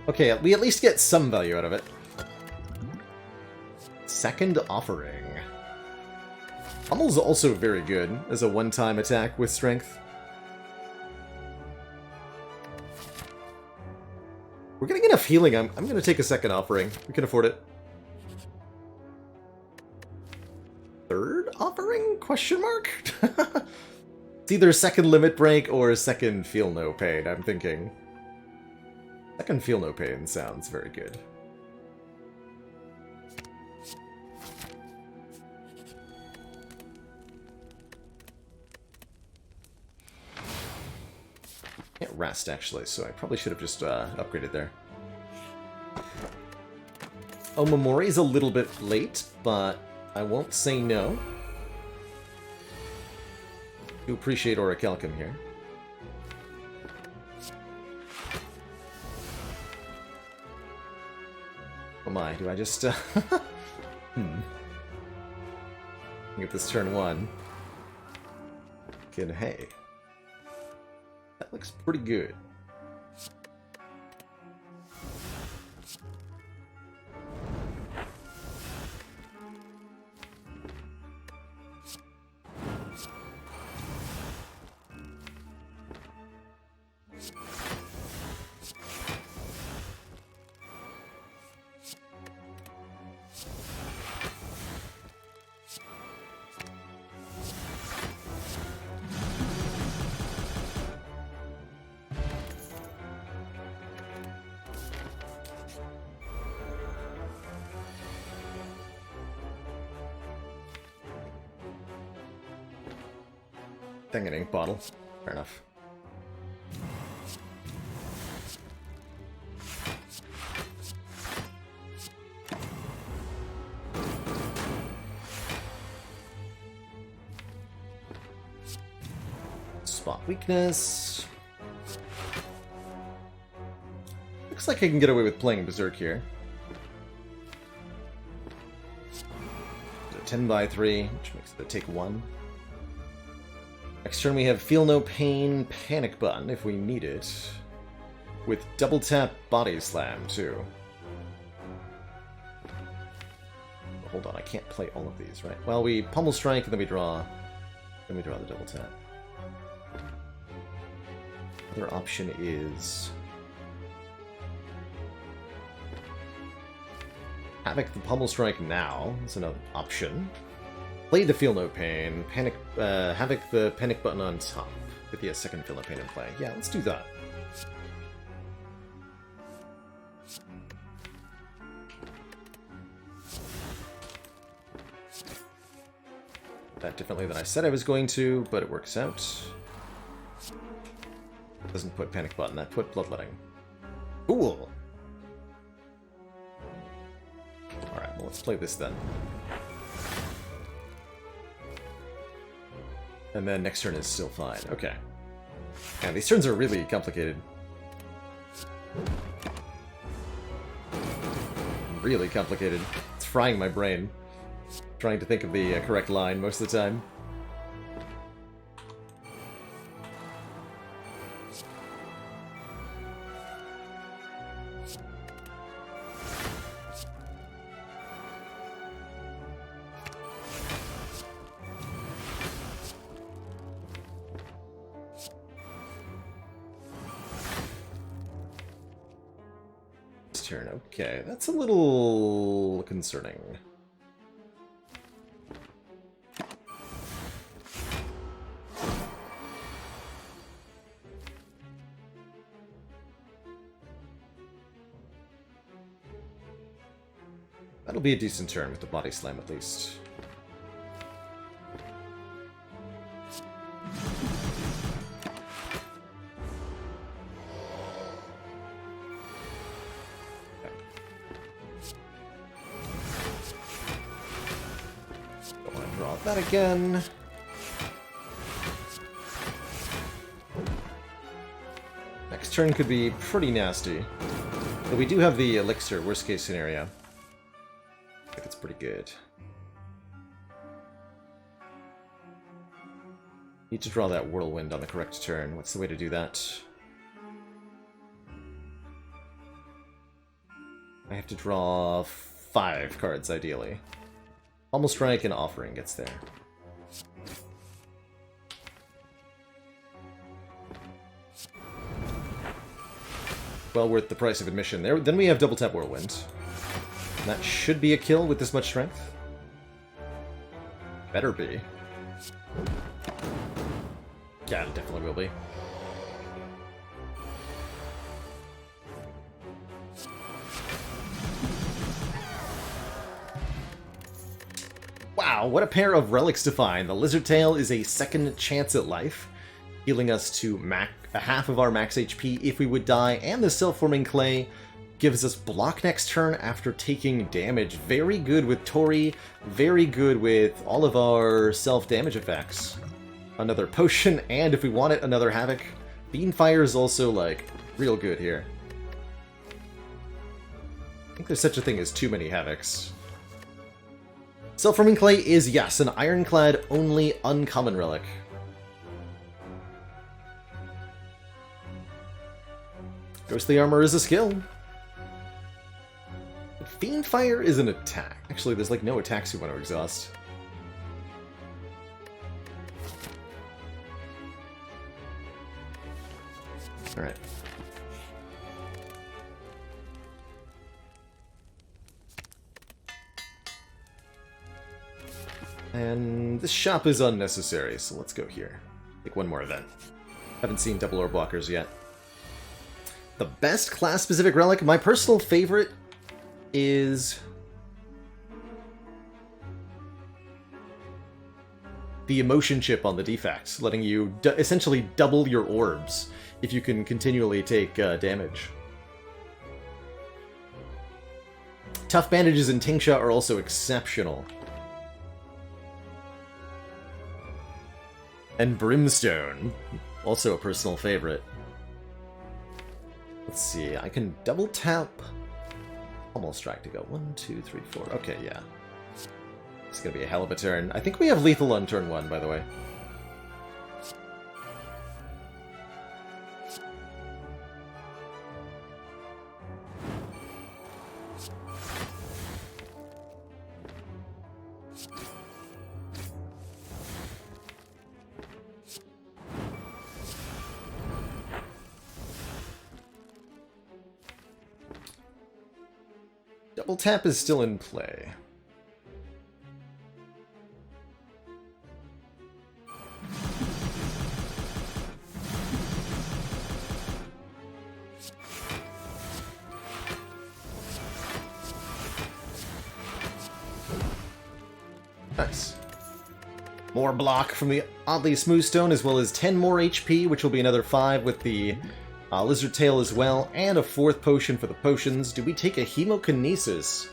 Okay, we at least get some value out of it. Second Offering. Pummel's also very good as a one-time attack with strength. We're getting enough healing. I'm going to take a Second Offering. We can afford it. Third Offering? Question mark? It's either second Limit Break or second Feel No Pain, I'm thinking. Second Feel No Pain sounds very good. Can't rest, actually, so I probably should have just upgraded there. Omamori is a little bit late, but I won't say no. Do appreciate Orichalcum here. Oh my, do I just... Get this turn 1. Good, hey. That looks pretty good. Dang it, ink bottle. Fair enough. Spot weakness. Looks like I can get away with playing Berserk here. 10/3, which makes it a take 1. Next turn we have Feel No Pain, Panic Button if we need it. With double tap Body Slam too. Hold on, I can't play all of these, right? Well, we Pummel Strike and then we draw the double tap. Other option is Havoc the Pummel Strike now. That's another option. Play the Feel No Pain, Havoc the Panic Button on top. With the second Feel No Pain in play. Yeah, let's do that. That differently than I said I was going to, but it works out. It doesn't put Panic Button, that put Bloodletting. Cool! Alright, well let's play this then. And then next turn is still fine. Okay. Yeah, these turns are really complicated. Really complicated. It's frying my brain. Trying to think of the correct line most of the time. Turn. Okay, that's a little concerning. That'll be a decent turn with the body slam at least. Don't want to draw that again. Next turn could be pretty nasty. But we do have the elixir, worst case scenario. I think it's pretty good. Need to draw that Whirlwind on the correct turn. What's the way to do that? I have to draw 5 cards, ideally. Almost Strike and Offering gets there. Well worth the price of admission there. Then we have double tap Whirlwind. That should be a kill with this much strength. Better be. Yeah, it definitely will be. Wow, what a pair of relics to find. The Lizard Tail is a second chance at life, healing us to half of our max HP if we would die, and the Self-Forming Clay gives us block next turn after taking damage. Very good with Tori, very good with all of our self-damage effects. Another potion, and if we want it, another Havoc. Beanfire is also, like, real good here. I think there's such a thing as too many Havocs. Self-Forming Clay is, yes, an Ironclad only uncommon relic. Ghostly Armor is a skill. Fiendfire is an attack. Actually, there's like no attacks we want to exhaust. Alright. And this shop is unnecessary, so let's go here. Take one more event. Haven't seen double orb blockers yet. The best class-specific relic, my personal favorite, is the emotion chip on the defect, letting you essentially double your orbs if you can continually take damage. Tough Bandages and Tingsha are also exceptional. And Brimstone, also a personal favorite. Let's see, I can double tap. Almost Strike to go. 1, 2, 3, 4. Okay, yeah. It's gonna be a hell of a turn. I think we have lethal on turn 1, by the way. Double tap is still in play. Nice. More block from the Oddly Smooth Stone, as well as 10 more HP, which will be another 5 with the Lizard Tail as well, and a 4th potion for the potions. Do we take a Hemokinesis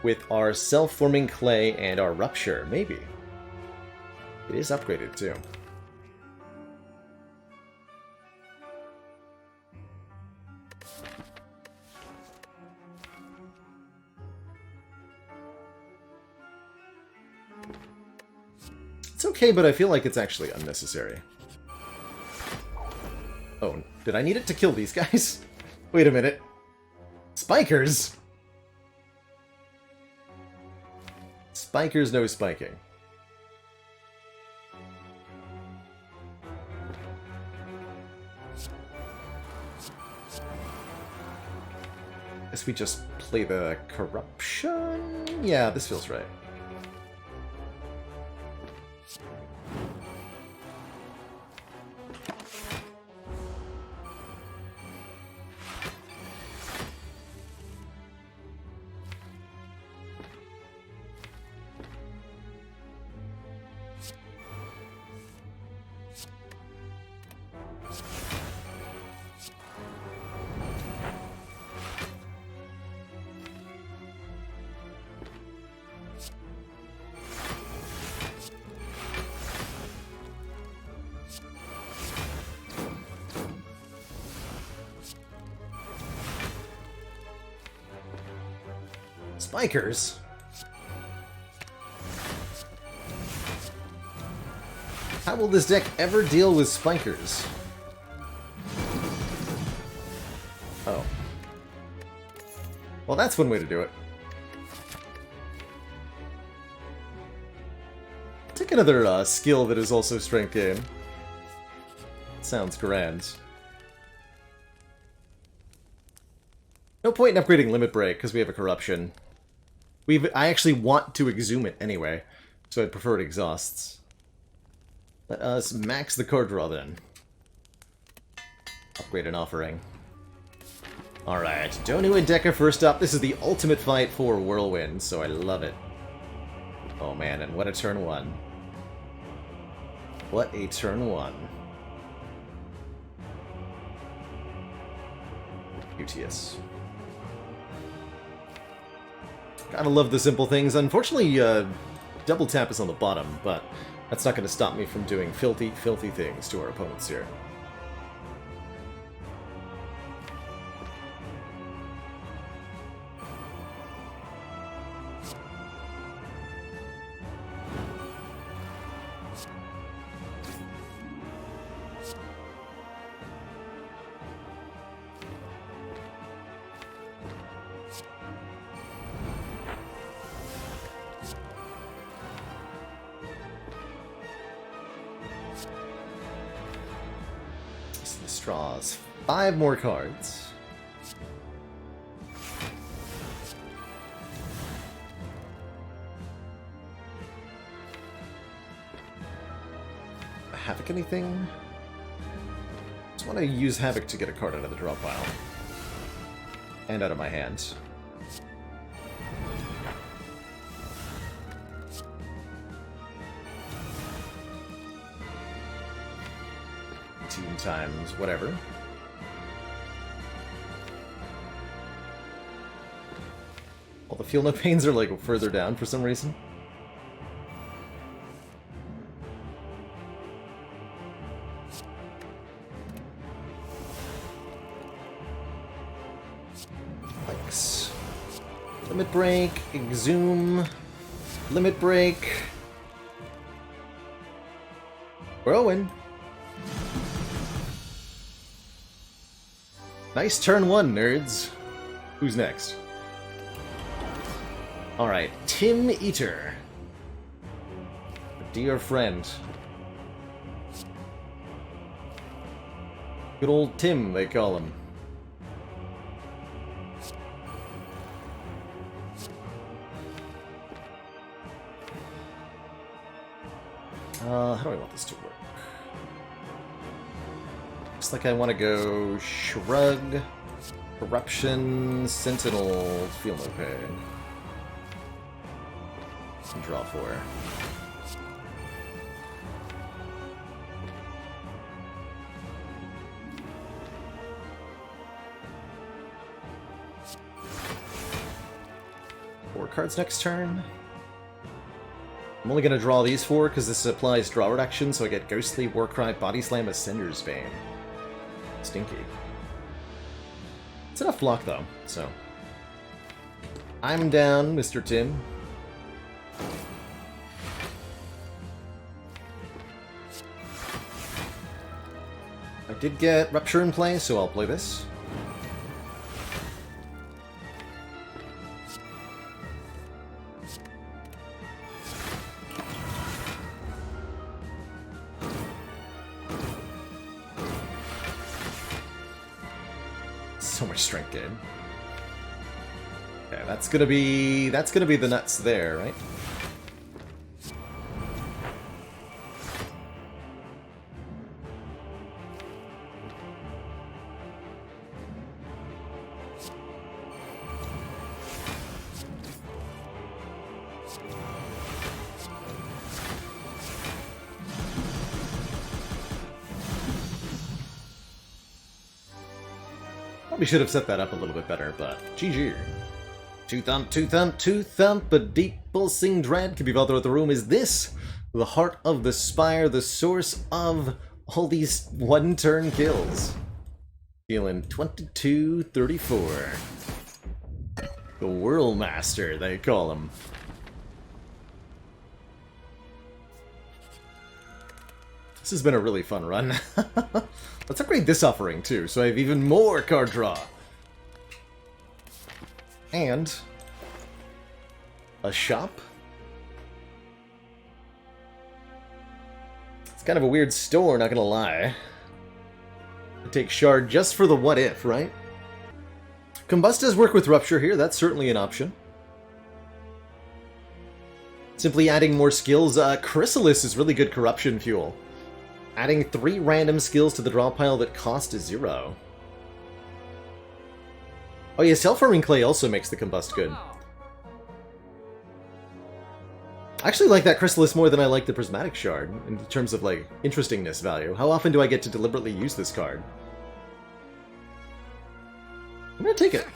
with our Self-Forming Clay and our Rupture? Maybe. It is upgraded, too. It's okay, but I feel like it's actually unnecessary. Oh, did I need it to kill these guys? Wait a minute. Spikers? Spikers, no spiking. Guess we just play the Corruption? Yeah, this feels right. Spikers? How will this deck ever deal with spikers? Oh. Well, that's one way to do it. Take another skill that is also strength gain. Sounds grand. No point in upgrading Limit Break, because we have a Corruption. I actually want to Exhume it anyway, so I'd prefer it exhausts. Let us max the card draw then. Upgrade an Offering. Alright, Donu and Dekka first up. This is the ultimate fight for Whirlwind, so I love it. Oh man, and what a turn one. What a turn one. Beauteous. Gotta love the simple things. Unfortunately, double tap is on the bottom, but that's not going to stop me from doing filthy, filthy things to our opponents here. Draws 5 more cards. Havoc anything? Just want to use Havoc to get a card out of the draw pile. And out of my hand. Times whatever. All the Feel No Pains are like further down for some reason. Thanks. Limit Break, Exhume, Limit Break. Whirlwind. Nice turn one, nerds. Who's next? Alright, Tim Eater. A dear friend. Good old Tim, they call him. How do I want this to work? Looks like I want to go Shrug, Corruption, Sentinel, Feel No Pain. And draw 4. Four cards next turn. I'm only going to draw these 4 because this applies draw reduction, so I get Ghostly, Warcry, Body Slam, Ascender's Bane. Stinky. It's enough block, though, so... I'm down, Mr. Tim. I did get Rupture in play, so I'll play this. So much strength gain. Okay, that's gonna be the nuts there, right? Probably should have set that up a little bit better, but GG. Two thump, a deep pulsing dread can be felt throughout the room. Is this the heart of the Spire, the source of all these one-turn kills? Dealing 22-34. The Whirlmaster, they call him. This has been a really fun run. Let's upgrade this offering, too, so I have even more card draw. And a shop. It's kind of a weird store, not gonna lie. I take Shard just for the what if, right? Combust does work with Rupture here, that's certainly an option. Simply adding more skills. Chrysalis is really good corruption fuel. Adding 3 random skills to the draw pile that cost 0. Oh yeah, Self-Forming Clay also makes the Combust good. I actually like that Chrysalis more than I like the Prismatic Shard, in terms of, like, interestingness value. How often do I get to deliberately use this card? I'm gonna take it.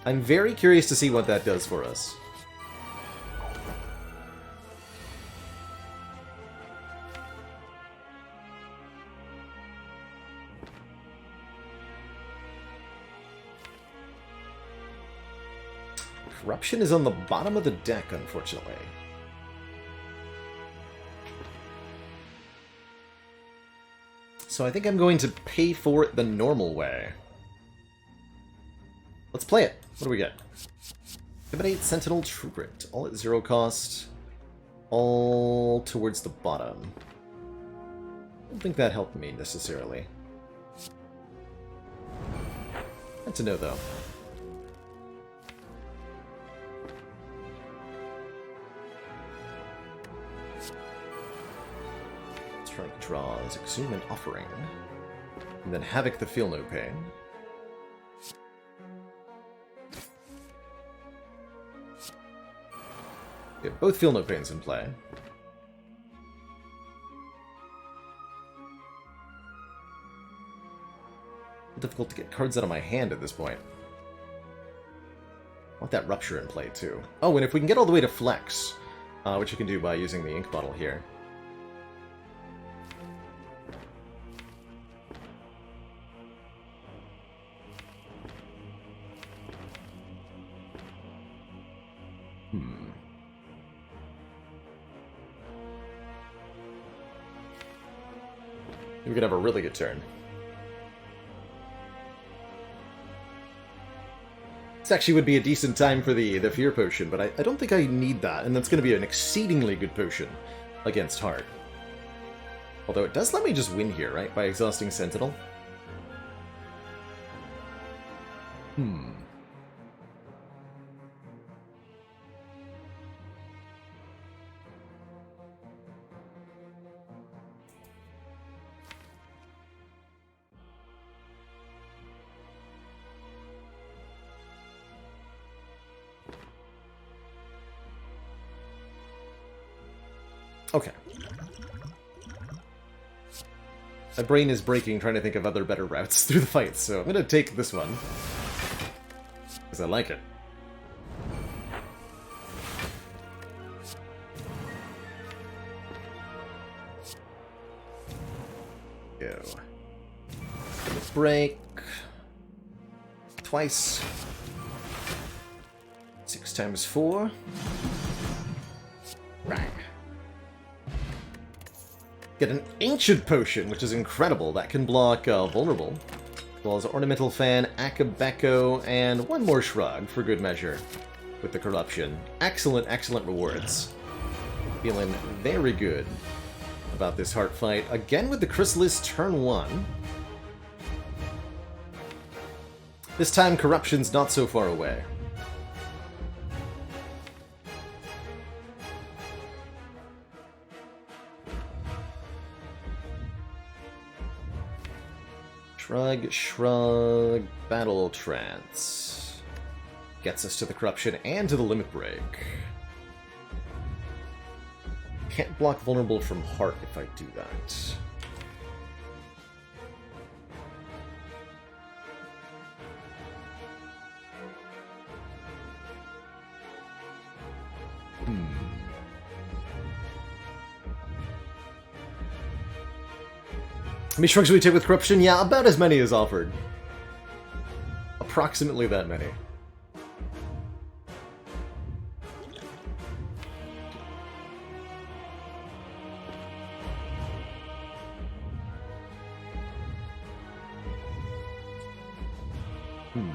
I'm very curious to see what that does for us. Corruption is on the bottom of the deck, unfortunately. So I think I'm going to pay for it the normal way. Let's play it. What do we get? Intimidate, Sentinel, True Grit. All at 0 cost. All towards the bottom. I don't think that helped me, necessarily. Good to know, though. Strike draws, Exhume an Offering. And then Havoc the Feel No Pain. Yeah, both Feel No Pains in play. Difficult to get cards out of my hand at this point. I want that Rupture in play, too. Oh, and if we can get all the way to Flex, which you can do by using the ink bottle here. We could have a really good turn. This actually would be a decent time for the Fear Potion, but I don't think I need that, and that's going to be an exceedingly good potion against Heart. Although it does let me just win here, right? By exhausting Sentinel. Okay. My brain is breaking trying to think of other better routes through the fight, so I'm going to take this one. Because I like it. Go. Let's break. Twice. 6 times 4. Right. Get an Ancient Potion, which is incredible. That can block Vulnerable. As well as Ornamental Fan, Akabeko, and one more Shrug for good measure with the Corruption. Excellent, excellent rewards. Feeling very good about this Heart fight. Again with the Chrysalis, turn 1. This time, Corruption's not so far away. Shrug, Shrug, Battle Trance. Gets us to the Corruption and to the Limit Break. Can't block Vulnerable from Heart if I do that. How many shrugs do we take with Corruption? Yeah, about as many as offered. Approximately that many. Hmm.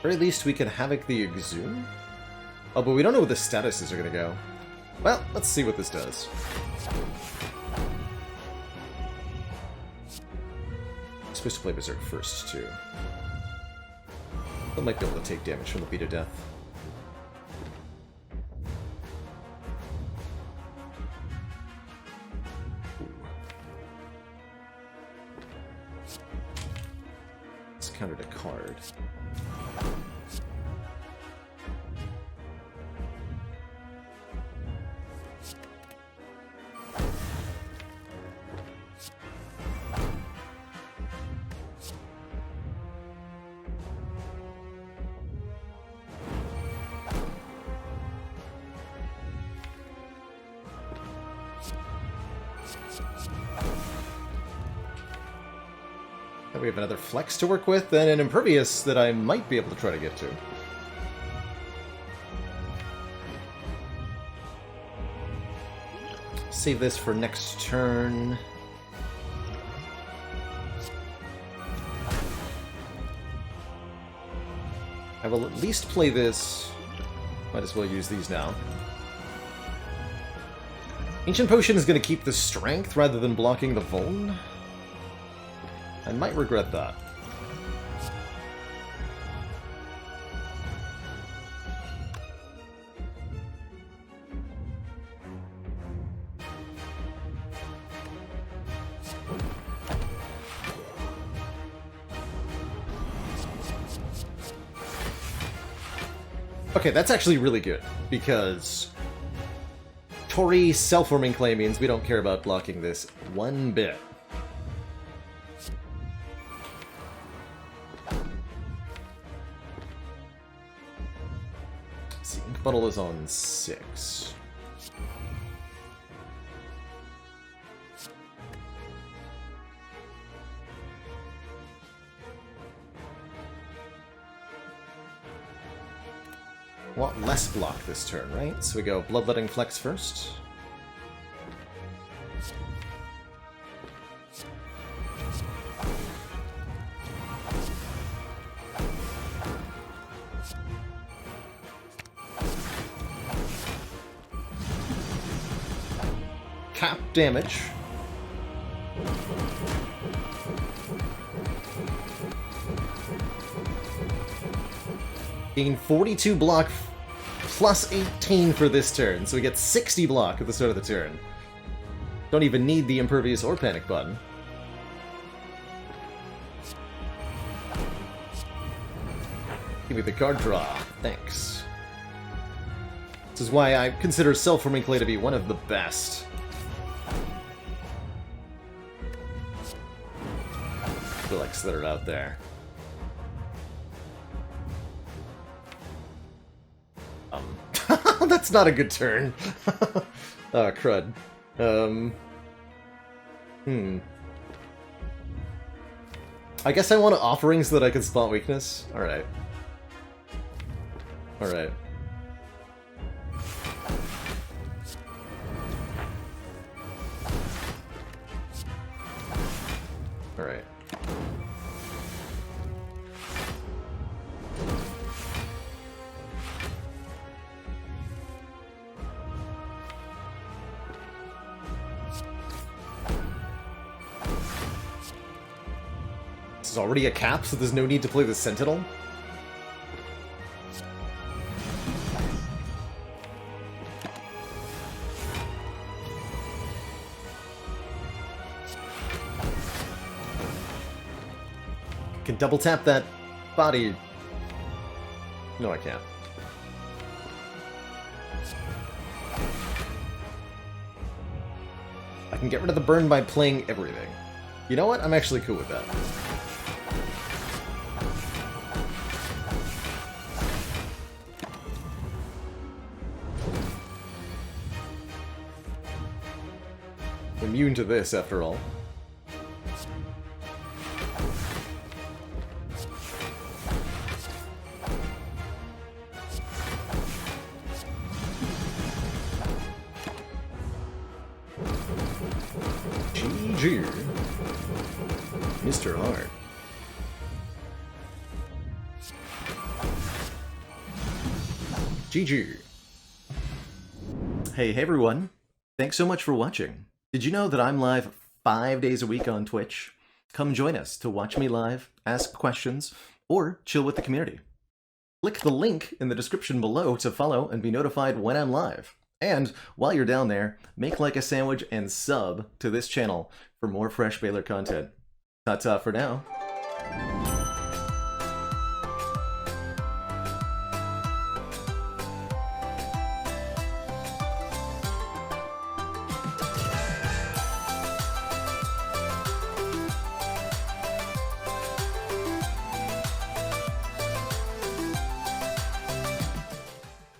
Or at least we can Havoc the Exhume? Oh, but we don't know what the statuses are gonna go. Well, let's see what this does. I'm supposed to play Berserk first, too. I might be able to take damage from the Beat of Death. Ooh. It's countered a card. We have another Flex to work with, and an Impervious that I might be able to try to get to. Save this for next turn. I will at least play this. Might as well use these now. Ancient Potion is going to keep the strength rather than blocking the Vuln. I might regret that. Okay, that's actually really good, because Tori self-forming clay means we don't care about blocking this one bit. Buttle is on 6. Want less block this turn, right? So we go Bloodletting Flex first. Cap damage. Gain 42 block plus 18 for this turn, so we get 60 block at the start of the turn. Don't even need the Impervious or Panic button. Give me the card draw. Thanks. This is why I consider Self-Forming Clay to be one of the best. Relics that are out there. That's not a good turn. Oh, crud. I guess I want offerings so that I can spot weakness. Alright. Alright. Alright. This is already a cap, so there's no need to play the Sentinel. Can double tap that body. No, I can't. I can get rid of the burn by playing everything. You know what? I'm actually cool with that. Immune to this, after all. GG. Mr. Hart. GG. Hey everyone. Thanks so much for watching. Did you know that I'm live 5 days a week on Twitch? Come join us to watch me live, ask questions, or chill with the community. Click the link in the description below to follow and be notified when I'm live. And while you're down there, make like a sandwich and sub to this channel for more fresh Baylor content. Ta-ta for now.